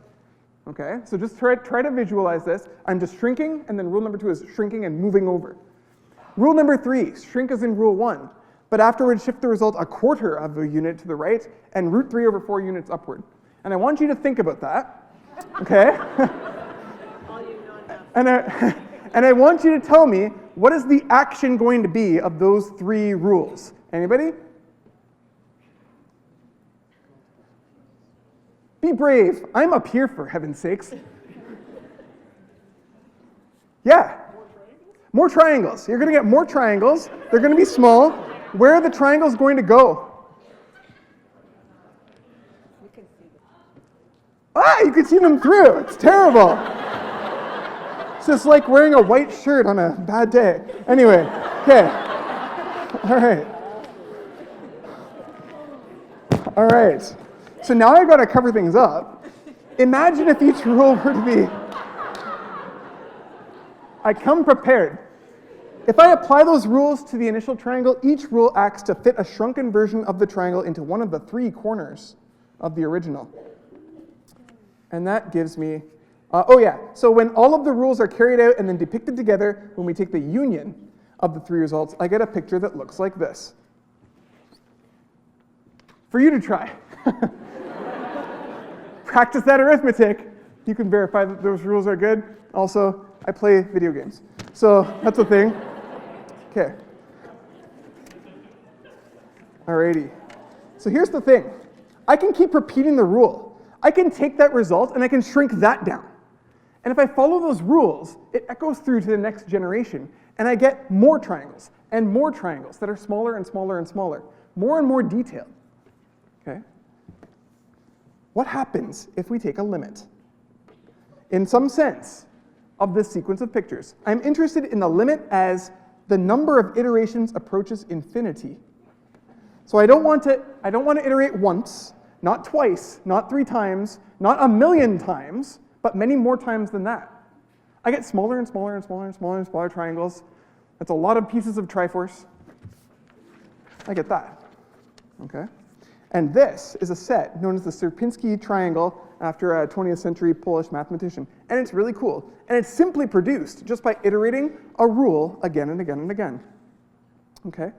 [SPEAKER 5] Okay, so just try to visualize this. I'm just shrinking, and then rule number 2 is shrinking and moving over. Rule number 3, shrink as in rule 1, but afterward shift the result 1/4 of a unit to the right and root 3 over 4 units upward. And I want you to think about that, okay? And I want you to tell me, what is the action going to be of those 3 rules? Anybody? Be brave. I'm up here, for heaven's sakes. Yeah. More triangles. You're going to get more triangles. They're going to be small. Where are the triangles going to go? Ah, you can see them through. It's terrible. just like wearing a white shirt on a bad day. Anyway, okay. All right. All right. So now I got to cover things up. Imagine if each rule were to be, I come prepared. If I apply those rules to the initial triangle, each rule acts to fit a shrunken version of the triangle into one of the 3 corners of the original. And that gives me, so when all of the rules are carried out and then depicted together, when we take the union of the 3 results, I get a picture that looks like this. For you to try. Practice that arithmetic. You can verify that those rules are good. Also, I play video games. So that's a thing. Okay. Alrighty. So here's the thing. I can keep repeating the rule. I can take that result and I can shrink that down. And if I follow those rules, it echoes through to the next generation. And I get more triangles that are smaller and smaller and smaller. More and more detailed. Okay? What happens if we take a limit? In some sense of this sequence of pictures, I'm interested in the limit as the number of iterations approaches infinity. So I don't want to iterate once, not twice, not 3 times, not 1,000,000 times, but many more times than that. I get smaller and smaller and smaller and smaller and smaller triangles. That's a lot of pieces of Triforce. I get that. Okay? And this is a set known as the Sierpinski Triangle after a 20th century Polish mathematician. And it's really cool. And it's simply produced just by iterating a rule again and again and again. Okay?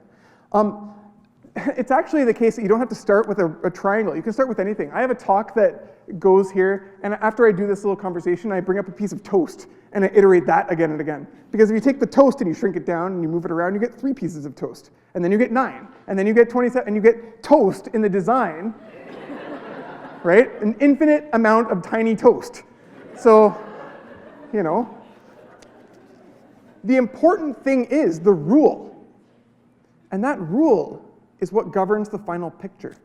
[SPEAKER 5] It's actually the case that you don't have to start with a triangle. You can start with anything. I have a talk that goes here, and after I do this little conversation, I bring up a piece of toast, and I iterate that again and again. Because if you take the toast and you shrink it down and you move it around, you get 3 pieces of toast. And then you get 9, and then you get 27, and you get toast in the design, right? An infinite amount of tiny toast. So, you know, the important thing is the rule. And that rule is what governs the final picture.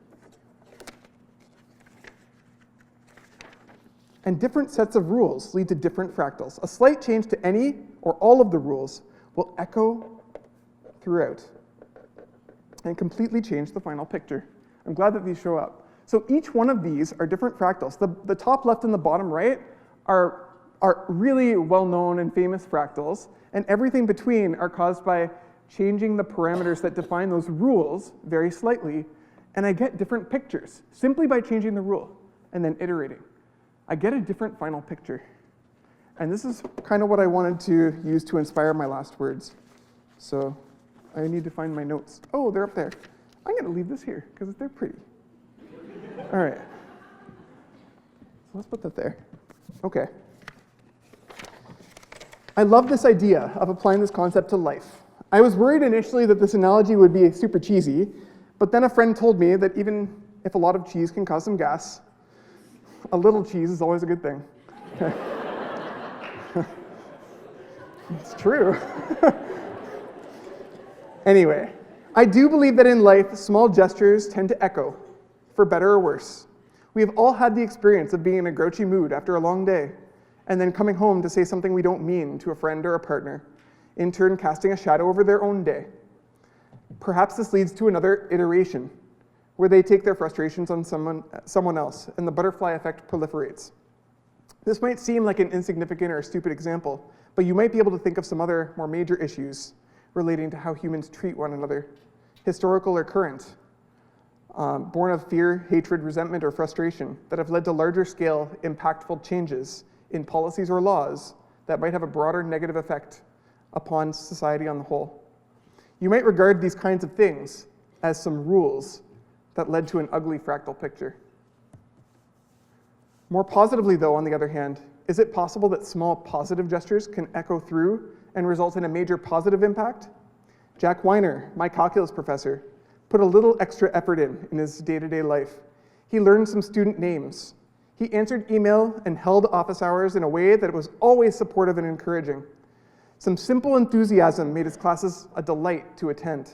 [SPEAKER 5] And different sets of rules lead to different fractals. A slight change to any or all of the rules will echo throughout and completely change the final picture. I'm glad that these show up. So each one of these are different fractals. The top left and the bottom right are really well-known and famous fractals, and everything between are caused by changing the parameters that define those rules very slightly, and I get different pictures simply by changing the rule and then iterating. I get a different final picture. And this is kind of what I wanted to use to inspire my last words. So I need to find my notes. Oh, they're up there. I'm going to leave this here because they're pretty. All right. So let's put that there. Okay. I love this idea of applying this concept to life. I was worried initially that this analogy would be super cheesy, but then a friend told me that even if a lot of cheese can cause some gas, a little cheese is always a good thing. It's true. Anyway, I do believe that in life, small gestures tend to echo, for better or worse. We have all had the experience of being in a grouchy mood after a long day, and then coming home to say something we don't mean to a friend or a partner, in turn casting a shadow over their own day. Perhaps this leads to another iteration, where they take their frustrations on someone else, and the butterfly effect proliferates. This might seem like an insignificant or stupid example, but you might be able to think of some other more major issues relating to how humans treat one another, historical or current, born of fear, hatred, resentment, or frustration, that have led to larger scale, impactful changes in policies or laws that might have a broader negative effect upon society on the whole. You might regard these kinds of things as some rules that led to an ugly fractal picture. More positively, though, on the other hand, is it possible that small positive gestures can echo through and result in a major positive impact? Jack Weiner, my calculus professor, put a little extra effort in his day-to-day life. He learned some student names. He answered email and held office hours in a way that was always supportive and encouraging. Some simple enthusiasm made his classes a delight to attend.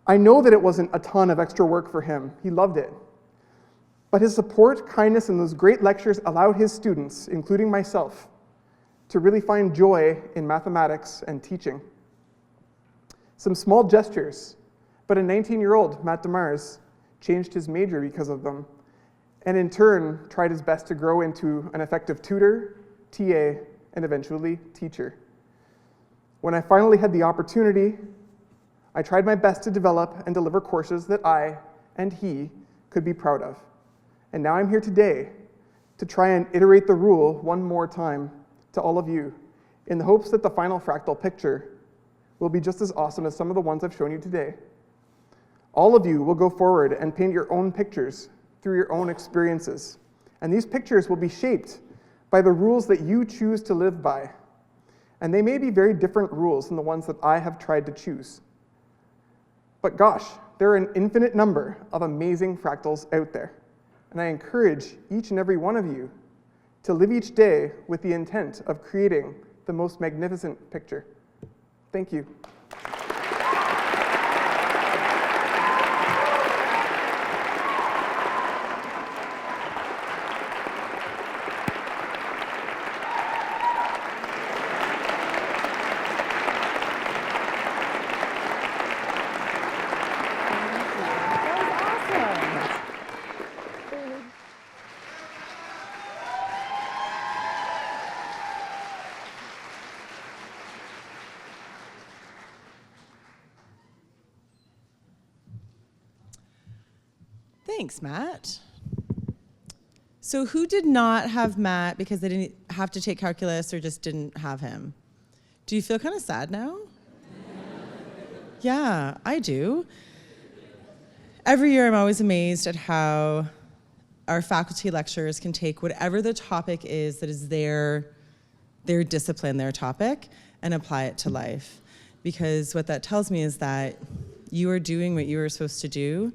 [SPEAKER 5] I know that it wasn't a ton of extra work for him. He loved it. But his support, kindness, and those great lectures allowed his students, including myself, to really find joy in mathematics and teaching. Some small gestures, but a 19-year-old, Matt Demars, changed his major because of them, and in turn tried his best to grow into an effective tutor, TA, and eventually teacher. When I finally had the opportunity, I tried my best to develop and deliver courses that I and he could be proud of. And now I'm here today to try and iterate the rule one more time to all of you, in the hopes that the final fractal picture will be just as awesome as some of the ones I've shown you today. All of you will go forward and paint your own pictures through your own experiences. And these pictures will be shaped by the rules that you choose to live by. And they may be very different rules than the ones that I have tried to choose. But gosh, there are an infinite number of amazing fractals out there. And I encourage each and every one of you to live each day with the intent of creating the most magnificent picture. Thank you.
[SPEAKER 2] Thanks, Matt. So who did not have Matt because they didn't have to take calculus or just didn't have him? Do you feel kind of sad now? Yeah, I do. Every year I'm always amazed at how our faculty lecturers can take whatever the topic is that is their discipline, their topic, and apply it to life. Because what that tells me is that you are doing what you were supposed to do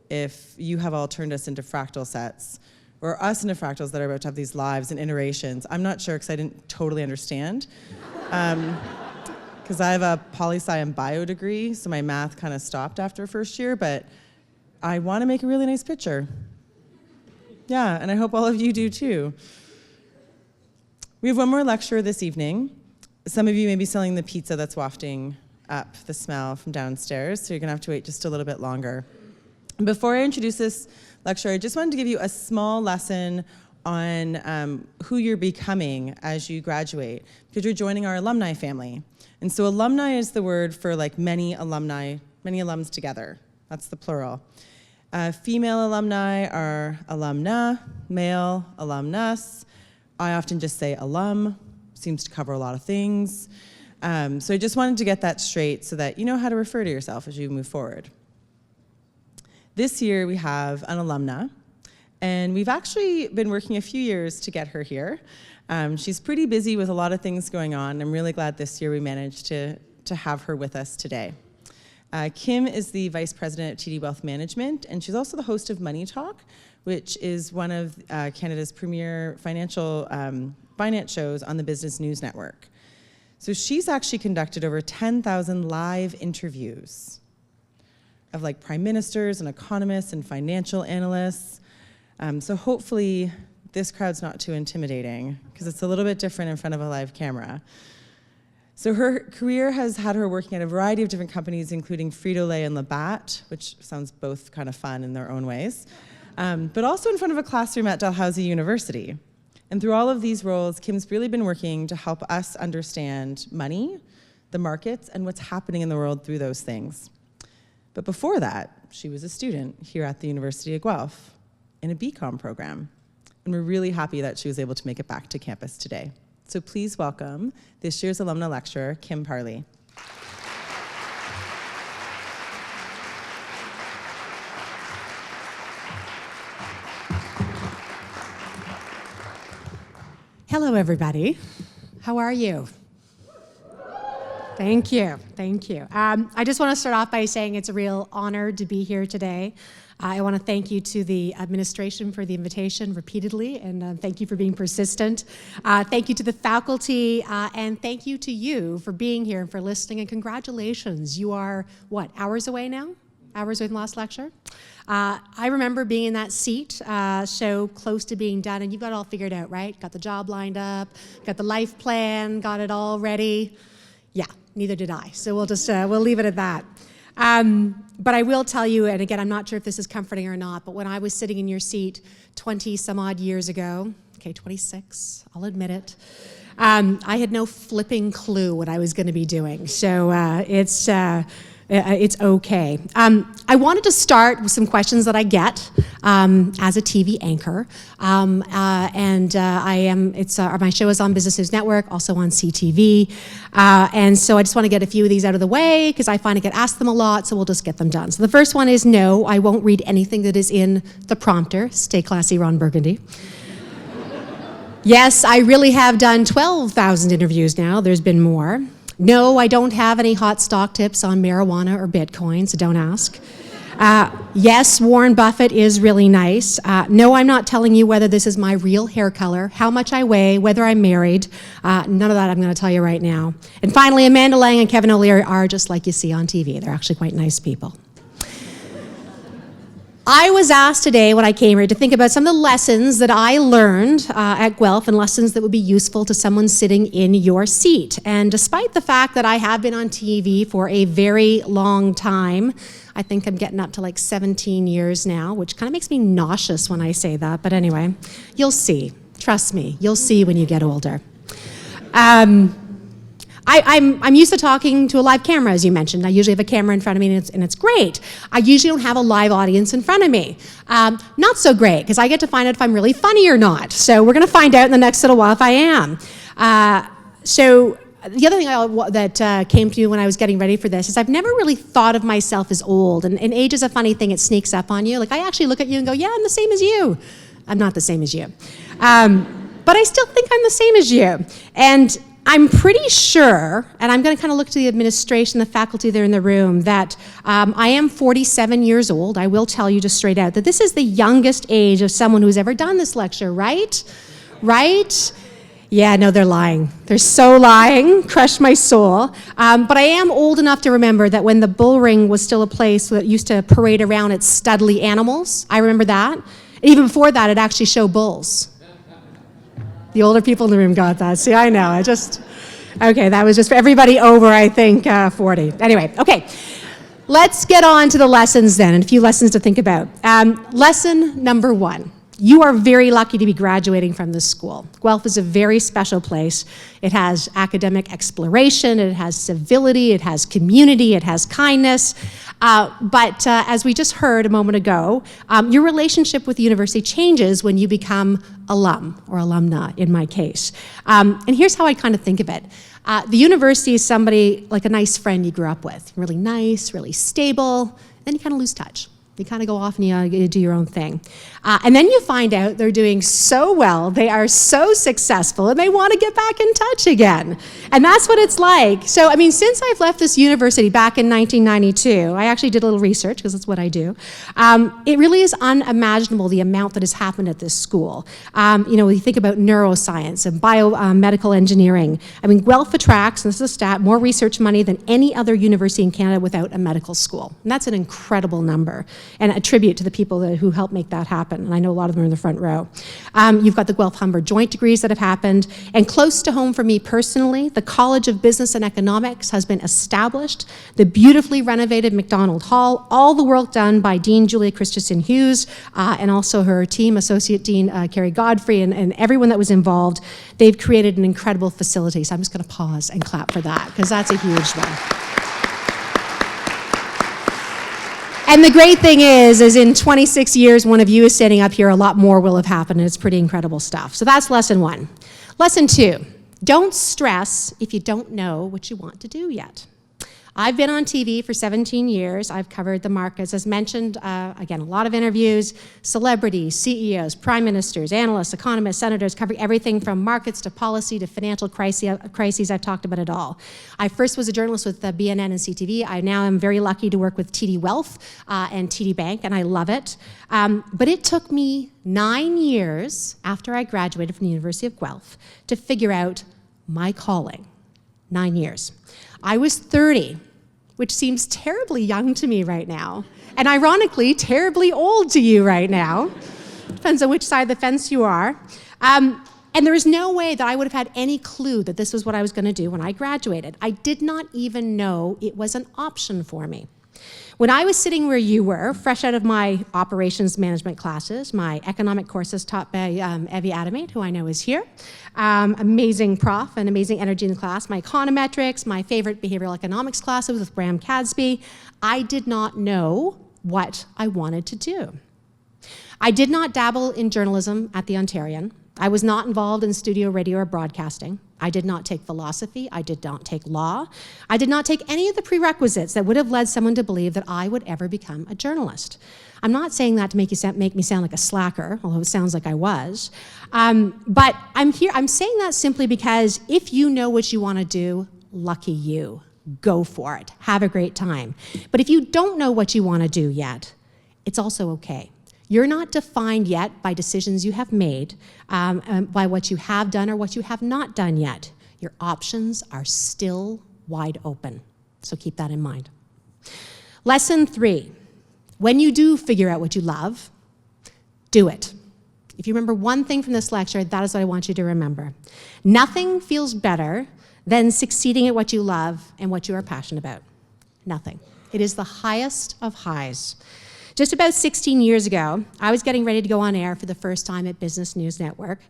[SPEAKER 2] if you have all turned us into fractal sets, or us into fractals that are about to have these lives and iterations. I'm not sure because I didn't totally understand. Because I have a poli-sci and bio degree, so my math kind of stopped after first year, but I want to make a really nice picture. Yeah, and I hope all of you do too. We have one more lecture this evening. Some of you may be selling the pizza that's wafting up the smell from downstairs, so you're gonna have to wait just a little bit longer. Before I introduce this lecture, I just wanted to give you a small lesson on who you're becoming as you graduate, because you're joining our alumni family. And so alumni is the word for like many alumni, many alums together. That's the plural. Female alumni are alumna, male alumnus. I often just say alum, seems to cover a lot of things. So I just wanted to get that straight so that you know how to refer to yourself as you move forward. This year we have an alumna, and we've actually been working a few years to get her here. She's pretty busy with a lot of things going on. I'm really glad this year we managed to have her with us today. Kim is the Vice President of TD Wealth Management, and she's also the host of Money Talk, which is one of Canada's premier finance shows on the Business News Network. So she's actually conducted over 10,000 live interviews of like prime ministers and economists and financial analysts. So hopefully this crowd's not too intimidating because it's a little bit different in front of a live camera. So her career has had her working at a variety of different companies, including Frito-Lay and Labatt, which sounds both kind of fun in their own ways, but also in front of a classroom at Dalhousie University. And through all of these roles, Kim's really been working to help us understand money, the markets, and what's happening in the world through those things. But before that, she was a student here at the University of Guelph in a BCom program. And we're really happy that she was able to make it back to campus today. So please welcome this year's alumna lecturer, Kim Parley.
[SPEAKER 6] Hello, everybody. How are you? Thank you. Thank you. I just want to start off by saying it's a real honor to be here today. I want to thank you to the administration for the invitation repeatedly, and thank you for being persistent. Thank you to the faculty, and thank you to you for being here and for listening, and congratulations. You are, what, hours away now? hours within the last lecture. I remember being in that seat, so close to being done, and you've got it all figured out, right? Got the job lined up, got the life plan, got it all ready. Yeah, neither did I. So we'll just, we'll leave it at that. But I will tell you, and again, I'm not sure if this is comforting or not, but when I was sitting in your seat 20 some odd years ago, okay, 26, I'll admit it, I had no flipping clue what I was going to be doing. So it's okay. I wanted to start with some questions that I get as a TV anchor, my show is on Business News Network, also on CTV, and so I just want to get a few of these out of the way because I find I get asked them a lot, so we'll just get them done. So the first one is no, I won't read anything that is in the prompter. Stay classy, Ron Burgundy. Yes, I really have done 12,000 interviews now. There's been more. No, I don't have any hot stock tips on marijuana or Bitcoin, so don't ask. Yes, Warren Buffett is really nice. No, I'm not telling you whether this is my real hair color, how much I weigh, whether I'm married. None of that I'm going to tell you right now. And finally, Amanda Lang and Kevin O'Leary are just like you see on TV. They're actually quite nice people. I was asked today when I came here to think about some of the lessons that I learned at Guelph and lessons that would be useful to someone sitting in your seat. And despite the fact that I have been on TV for a very long time, I think I'm getting up to like 17 years now, which kind of makes me nauseous when I say that. But anyway, you'll see. Trust me, you'll see when you get older. I'm used to talking to a live camera, as you mentioned. I usually have a camera in front of me, and it's great. I usually don't have a live audience in front of me. Not so great, because I get to find out if I'm really funny or not. So we're going to find out in the next little while if I am. So the other thing that came to me when I was getting ready for this is I've never really thought of myself as old. And age is a funny thing. It sneaks up on you. Like, I actually look at you and go, yeah, I'm the same as you. I'm not the same as you. But I still think I'm the same as you. And I'm pretty sure, and I'm going to kind of look to the administration, the faculty there in the room, that I am 47 years old. I will tell you just straight out that this is the youngest age of someone who's ever done this lecture, right? Right? Yeah, no, they're lying. They're so lying. Crush my soul. But I am old enough to remember that when the bull ring was still a place that used to parade around its studly animals, I remember that. Even before that, it actually showed bulls. The older people in the room got that. See, I know. Okay, that was just for everybody over, I think, 40. Anyway, okay. Let's get on to the lessons then, and a few lessons to think about. Lesson number 1. You are very lucky to be graduating from this school. Guelph is a very special place. It has academic exploration, it has civility, it has community, it has kindness. But as we just heard a moment ago, your relationship with the university changes when you become alum or alumna, in my case. And here's how I kind of think of it. The university is somebody like a nice friend you grew up with. Really nice, really stable, then you kind of lose touch. You kind of go off and you do your own thing. And then you find out they're doing so well, they are so successful, and they want to get back in touch again. And that's what it's like. So, I mean, since I've left this university back in 1992, I actually did a little research, because that's what I do. It really is unimaginable the amount that has happened at this school. You think about neuroscience and biomedical engineering. I mean, Guelph attracts, and this is a stat, more research money than any other university in Canada without a medical school. And that's an incredible number, and a tribute to the people who helped make that happen. And I know a lot of them are in the front row. You've got the Guelph-Humber joint degrees that have happened. And close to home for me personally, the College of Business and Economics has been established. The beautifully renovated McDonald Hall, all the work done by Dean Julia Christensen Hughes, and also her team, Associate Dean Carrie Godfrey, and everyone that was involved. They've created an incredible facility. So I'm just going to pause and clap for that, because that's a huge one. And the great thing is in 26 years, one of you is standing up here, a lot more will have happened, and it's pretty incredible stuff. So that's lesson 1. Lesson 2, don't stress if you don't know what you want to do yet. I've been on TV for 17 years. I've covered the markets, as mentioned, again, a lot of interviews, celebrities, CEOs, prime ministers, analysts, economists, senators, covering everything from markets to policy to financial crises. I've talked about it all. I first was a journalist with BNN and CTV. I now am very lucky to work with TD Wealth and TD Bank, and I love it. But it took me 9 years after I graduated from the University of Guelph to figure out my calling. 9 years. I was 30, which seems terribly young to me right now. and ironically, terribly old to you right now. Depends on which side of the fence you are. And there is no way that I would have had any clue that this was what I was going to do when I graduated. I did not even know it was an option for me. When I was sitting where you were, fresh out of my operations management classes, my economic courses taught by Evie Adamate, who I know is here, amazing prof and amazing energy in the class, my econometrics, my favorite behavioral economics classes with Bram Cadsby, I did not know what I wanted to do. I did not dabble in journalism at the Ontarian. I was not involved in studio radio or broadcasting. I did not take philosophy. I did not take law. I did not take any of the prerequisites that would have led someone to believe that I would ever become a journalist. I'm not saying that to make me sound like a slacker, although it sounds like I was. But I'm saying that simply because if you know what you want to do, lucky you. Go for it. Have a great time. But if you don't know what you want to do yet, it's also okay. You're not defined yet by decisions you have made, by what you have done or what you have not done yet. Your options are still wide open, so keep that in mind. Lesson 3, when you do figure out what you love, do it. If you remember one thing from this lecture, that is what I want you to remember. Nothing feels better than succeeding at what you love and what you are passionate about. Nothing. It is the highest of highs. Just about 16 years ago, I was getting ready to go on air for the first time at Business News Network,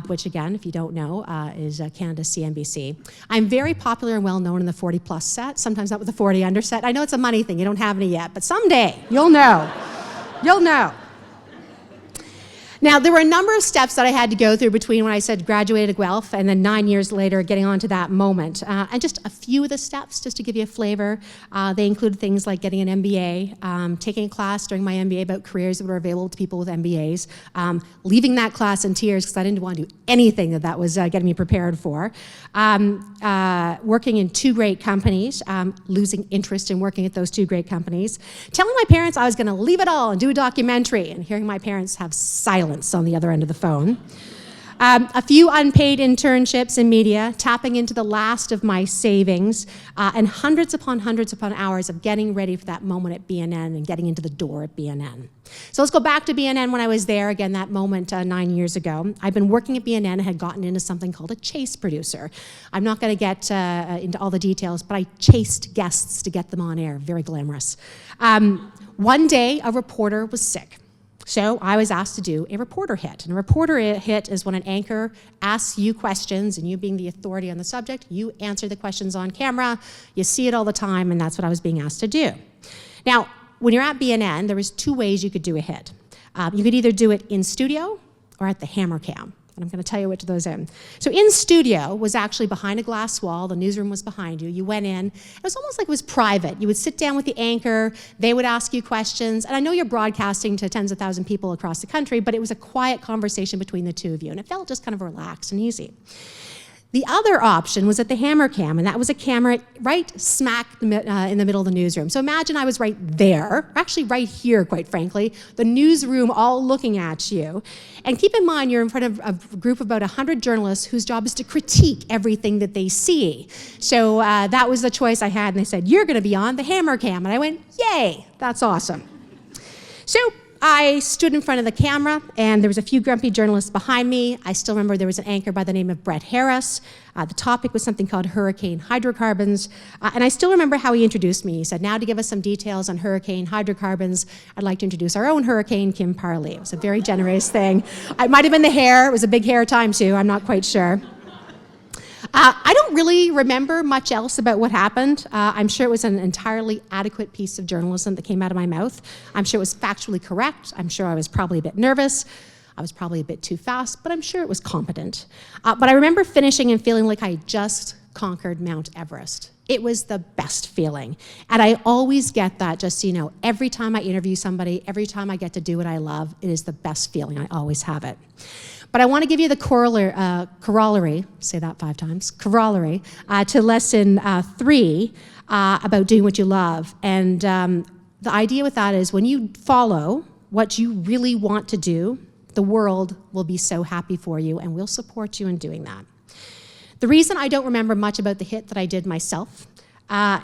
[SPEAKER 6] which again, if you don't know, is Canada's CNBC. I'm very popular and well known in the 40-plus set, sometimes not with the 40 under set. I know it's a money thing, you don't have any yet, but someday you'll know. You'll know. Now, there were a number of steps that I had to go through between when I said graduated Guelph and then 9 years later getting onto that moment. And just a few of the steps, just to give you a flavor, they included things like getting an MBA, taking a class during my MBA about careers that were available to people with MBAs, leaving that class in tears because I didn't want to do anything that was getting me prepared for, working in 2 great companies, losing interest in working at those 2 great companies, telling my parents I was going to leave it all and do a documentary, and hearing my parents have silence on the other end of the phone. A few unpaid internships in media, tapping into the last of my savings, and hundreds upon hours of getting ready for that moment at BNN and getting into the door at BNN. So let's go back to BNN when I was there, again, that moment 9 years ago. I've been working at BNN and had gotten into something called a chase producer. I'm not going to get into all the details, but I chased guests to get them on air. Very glamorous. One day, a reporter was sick. So I was asked to do a reporter hit. And a reporter hit is when an anchor asks you questions, and you being the authority on the subject, you answer the questions on camera. You see it all the time, and that's what I was being asked to do. Now, when you're at BNN, there was 2 ways you could do a hit. You could either do it in studio or at the hammer cam. And I'm going to tell you which of those in. So in studio was actually behind a glass wall. The newsroom was behind you. You went in. It was almost like it was private. You would sit down with the anchor. They would ask you questions. And I know you're broadcasting to tens of thousands of people across the country, but it was a quiet conversation between the 2 of you. And it felt just kind of relaxed and easy. The other option was at the hammer cam, and that was a camera right smack in the middle of the newsroom. So imagine I was right there, actually right here, quite frankly, the newsroom all looking at you. And keep in mind, you're in front of a group of about 100 journalists whose job is to critique everything that they see. So that was the choice I had, and they said, you're going to be on the hammer cam. And I went, yay, that's awesome. So I stood in front of the camera, and there was a few grumpy journalists behind me. I still remember there was an anchor by the name of Brett Harris. The topic was something called hurricane hydrocarbons. And I still remember how he introduced me. He said, now to give us some details on hurricane hydrocarbons, I'd like to introduce our own hurricane, Kim Parley. It was a very generous thing. It might have been the hair. It was a big hair time, too. I'm not quite sure. I don't really remember much else about what happened. I'm sure it was an entirely adequate piece of journalism that came out of my mouth. I'm sure it was factually correct. I'm sure I was probably a bit nervous. I was probably a bit too fast, but I'm sure it was competent. But I remember finishing and feeling like I just conquered Mount Everest. It was the best feeling. And I always get that, just so you know, every time I interview somebody, every time I get to do what I love, it is the best feeling. I always have it. But I want to give you the corollary, say that 5 times, corollary, to lesson 3 about doing what you love. And the idea with that is when you follow what you really want to do, the world will be so happy for you and will support you in doing that. The reason I don't remember much about the hit that I did myself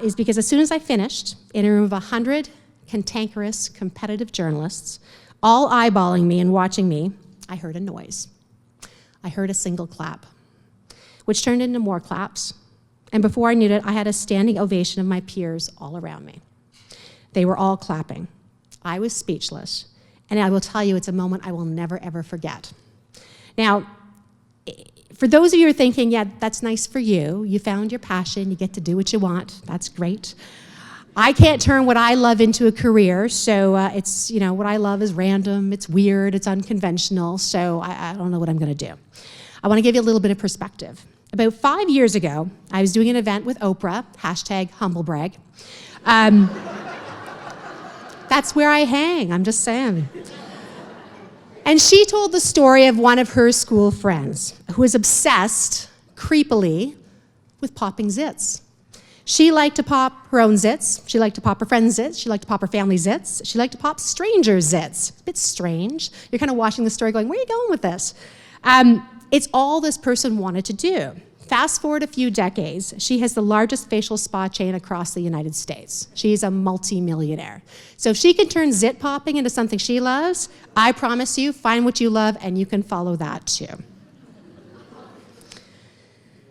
[SPEAKER 6] is because as soon as I finished, in a room of 100 cantankerous, competitive journalists, all eyeballing me and watching me, I heard a noise. I heard a single clap, which turned into more claps. And before I knew it, I had a standing ovation of my peers all around me. They were all clapping. I was speechless. And I will tell you, it's a moment I will never, ever forget. Now, for those of you who are thinking, yeah, that's nice for you. You found your passion. You get to do what you want. That's great. I can't turn what I love into a career, so it's, what I love is random, it's weird, it's unconventional, so I don't know what I'm going to do. I want to give you a little bit of perspective. About 5 years ago, I was doing an event with Oprah, #humblebrag. That's where I hang, I'm just saying. And she told the story of one of her school friends who was obsessed, creepily, with popping zits. She liked to pop her own zits. She liked to pop her friends' zits. She liked to pop her family's zits. She liked to pop strangers' zits. It's a bit strange. You're kind of watching the story going, where are you going with this? It's all this person wanted to do. Fast forward a few decades, she has the largest facial spa chain across the United States. She's a multi-millionaire. So if she can turn zit popping into something she loves, I promise you, find what you love and you can follow that too.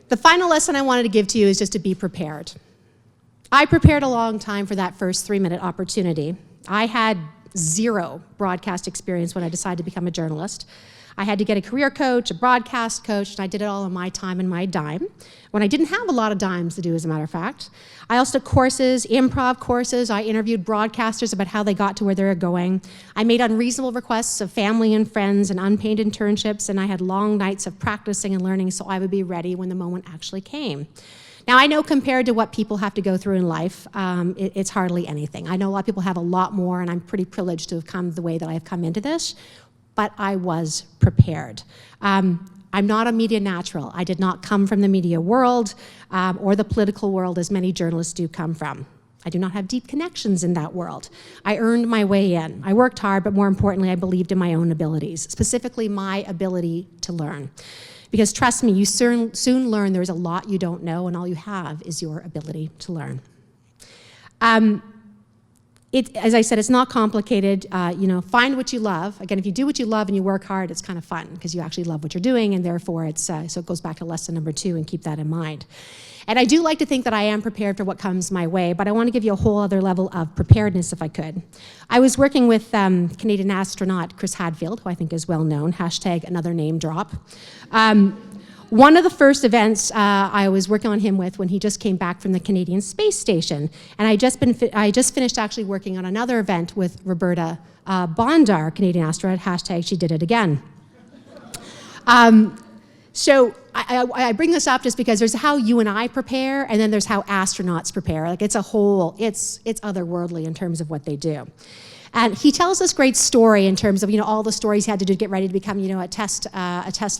[SPEAKER 6] The final lesson I wanted to give to you is just to be prepared. I prepared a long time for that first 3-minute opportunity. I had 0 broadcast experience when I decided to become a journalist. I had to get a career coach, a broadcast coach, and I did it all on my time and my dime, when I didn't have a lot of dimes to do, as a matter of fact. I also took courses, improv courses. I interviewed broadcasters about how they got to where they were going. I made unreasonable requests of family and friends and unpaid internships, and I had long nights of practicing and learning so I would be ready when the moment actually came. Now, I know compared to what people have to go through in life, it's hardly anything. I know a lot of people have a lot more, and I'm pretty privileged to have come the way that I've come into this, but I was prepared. I'm not a media natural. I did not come from the media world or the political world as many journalists do come from. I do not have deep connections in that world. I earned my way in. I worked hard, but more importantly, I believed in my own abilities, specifically my ability to learn. Because trust me, you soon learn there's a lot you don't know, and all you have is your ability to learn. As I said, it's not complicated. Find what you love. Again, if you do what you love and you work hard, it's kind of fun because you actually love what you're doing, and therefore so it goes back to lesson number 2, and keep that in mind. And I do like to think that I am prepared for what comes my way, but I want to give you a whole other level of preparedness if I could. I was working with Canadian astronaut Chris Hadfield, who I think is well known, #another name drop. One of the first events I was working on him with when he just came back from the Canadian Space Station, and I just finished actually working on another event with Roberta Bondar, Canadian astronaut, #she did it again. So I bring this up just because there's how you and I prepare, and then there's how astronauts prepare. Like it's otherworldly in terms of what they do. And he tells this great story in terms of, all the stories he had to do to get ready to become, a test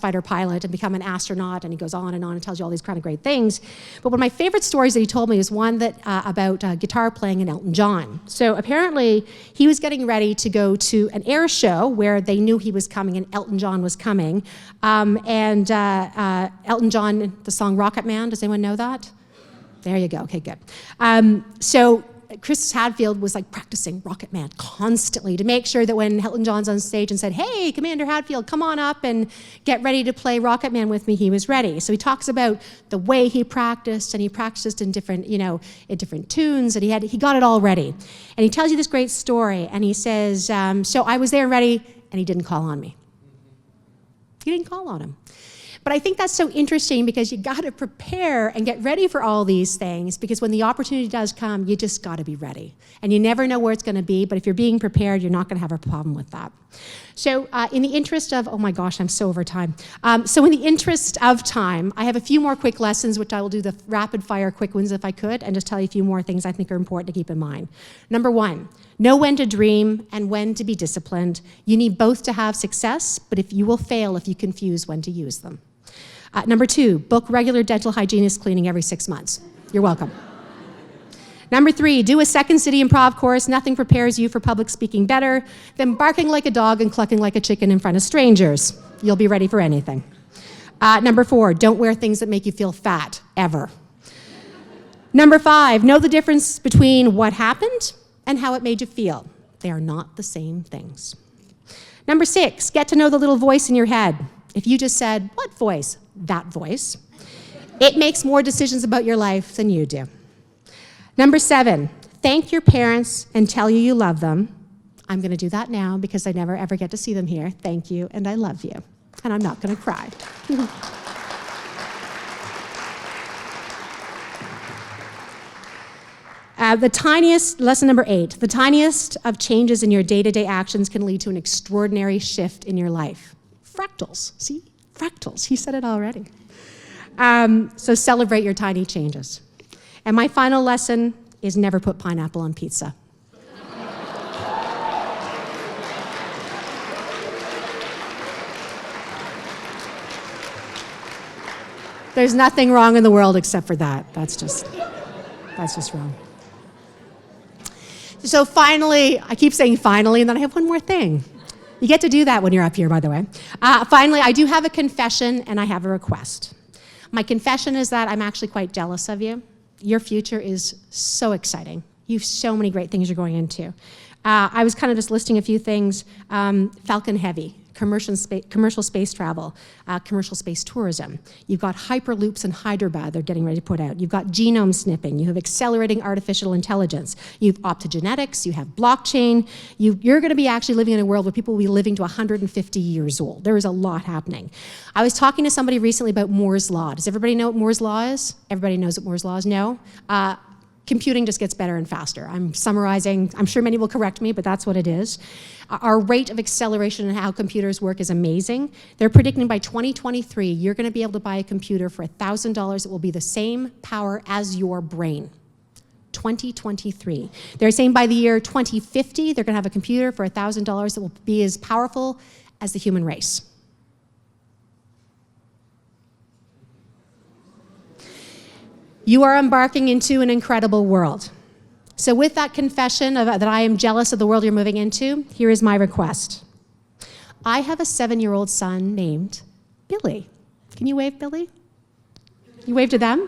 [SPEAKER 6] fighter pilot and become an astronaut. And he goes on and tells you all these kind of great things. But one of my favorite stories that he told me is one that about guitar playing in Elton John. So apparently he was getting ready to go to an air show where they knew he was coming and Elton John was coming. Elton John, the song Rocket Man, does anyone know that? There you go. Okay, good. So Chris Hadfield was like practicing Rocket Man constantly to make sure that when Elton John's on stage and said, "Hey, Commander Hadfield, come on up and get ready to play Rocket Man with me," he was ready. So he talks about the way he practiced, and he practiced in different, in different tunes, and he got it all ready. And he tells you this great story, and he says, so I was there ready, and he didn't call on me. He didn't call on him. But I think that's so interesting because you got to prepare and get ready for all these things, because when the opportunity does come, you just got to be ready. And you never know where it's going to be, but if you're being prepared, you're not going to have a problem with that. So in the interest of, oh my gosh, I'm so over time. So in the interest of time, I have a few more quick lessons, which I will do the rapid fire quick ones if I could, and just tell you a few more things I think are important to keep in mind. Number 1, know when to dream and when to be disciplined. You need both to have success, but if you will fail if you confuse when to use them. Number 2, book regular dental hygienist cleaning every 6 months. You're welcome. Number 3, do a Second City Improv course. Nothing prepares you for public speaking better than barking like a dog and clucking like a chicken in front of strangers. You'll be ready for anything. Number 4, don't wear things that make you feel fat, ever. Number 5, know the difference between what happened and how it made you feel. They are not the same things. Number 6, get to know the little voice in your head. If you just said, what voice? That voice. It makes more decisions about your life than you do. Number 7, thank your parents and tell you love them. I'm going to do that now because I never ever get to see them here. Thank you, and I love you. And I'm not going to cry. Lesson number 8, the tiniest of changes in your day-to-day actions can lead to an extraordinary shift in your life. Fractals, see? Fractals, he said it already. So celebrate your tiny changes. And my final lesson is never put pineapple on pizza. There's nothing wrong in the world except for that. That's just wrong. So finally, I keep saying finally, and then I have one more thing. You get to do that when you're up here, by the way. Finally, I do have a confession and I have a request. My confession is that I'm actually quite jealous of you. Your future is so exciting. You have so many great things you're going into. I was kind of just listing a few things. Falcon Heavy, commercial space travel, commercial space tourism. You've got hyperloops in Hyderabad they're getting ready to put out. You've got genome snipping. You have accelerating artificial intelligence. You have optogenetics. You have blockchain. You're going to be actually living in a world where people will be living to 150 years old. There is a lot happening. I was talking to somebody recently about Moore's Law. Does everybody know what Moore's Law is? Everybody knows what Moore's Law is? No? Computing just gets better and faster. I'm summarizing. I'm sure many will correct me, but that's what it is. Our rate of acceleration and how computers work is amazing. They're predicting by 2023, you're going to be able to buy a computer for $1,000 that will be the same power as your brain. 2023. They're saying by the year 2050, they're going to have a computer for $1,000 that will be as powerful as the human race. You are embarking into an incredible world. So with that confession that I am jealous of the world you're moving into, here is my request. I have a 7-year-old son named Billy. Can you wave, Billy? You wave to them?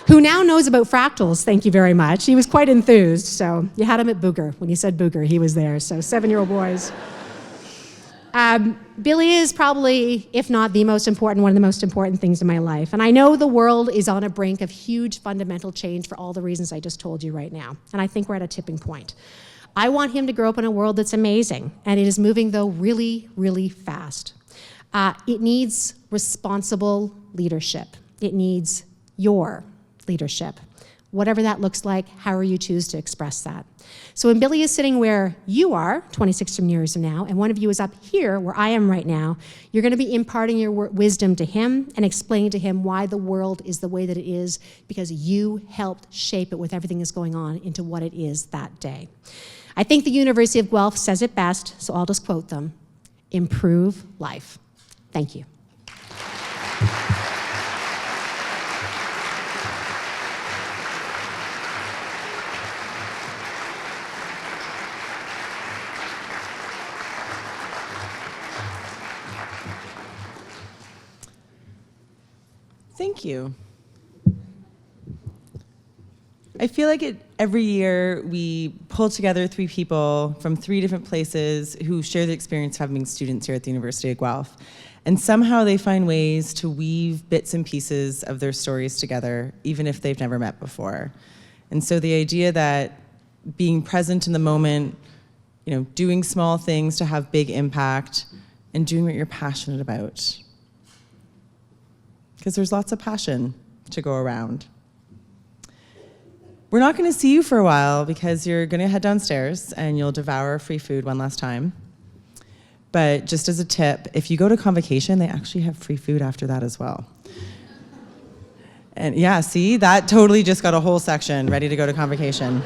[SPEAKER 6] Who now knows about fractals, thank you very much. He was quite enthused, so you had him at Booger. When you said Booger, he was there, so 7-year-old boys. Billy is probably, if not the most important, one of the most important things in my life. And I know the world is on a brink of huge fundamental change for all the reasons I just told you right now. And I think we're at a tipping point. I want him to grow up in a world that's amazing. And it is moving, though, really, really fast. It needs responsible leadership. It needs your leadership. Whatever that looks like, however you choose to express that. So when Billy is sitting where you are 26 years from now, and one of you is up here where I am right now, you're going to be imparting your wisdom to him and explaining to him why the world is the way that it is, because you helped shape it with everything that's going on into what it is that day. I think the University of Guelph says it best, so I'll just quote them. Improve life. Thank you.
[SPEAKER 2] Thank you. I feel like every year we pull together 3 people from 3 different places who share the experience of having students here at the University of Guelph. And somehow they find ways to weave bits and pieces of their stories together, even if they've never met before. And so the idea that being present in the moment, doing small things to have big impact, and doing what you're passionate about. Because there's lots of passion to go around. We're not going to see you for a while because you're going to head downstairs and you'll devour free food one last time. But just as a tip, if you go to convocation, they actually have free food after that as well. And yeah, see, that totally just got a whole section ready to go to convocation.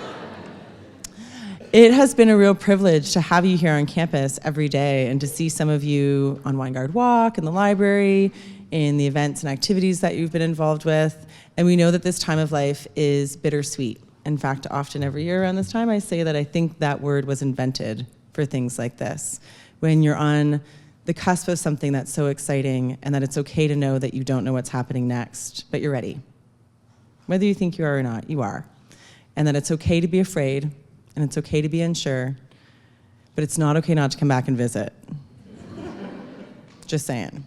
[SPEAKER 2] It has been a real privilege to have you here on campus every day and to see some of you on Weingard Walk, in the library, in the events and activities that you've been involved with. And we know that this time of life is bittersweet. In fact, often every year around this time, I say that I think that word was invented for things like this. When you're on the cusp of something that's so exciting and that it's okay to know that you don't know what's happening next, but you're ready. Whether you think you are or not, you are. and that it's okay to be afraid, and it's okay to be unsure, but it's not okay not to come back and visit. Just saying.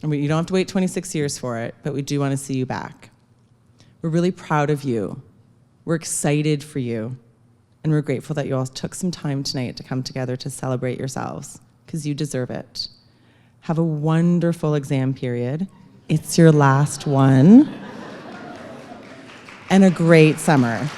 [SPEAKER 2] And you don't have to wait 26 years for it, but we do want to see you back. We're really proud of you. We're excited for you. And we're grateful that you all took some time tonight to come together to celebrate yourselves, because you deserve it. Have a wonderful exam period. It's your last one. And a great summer.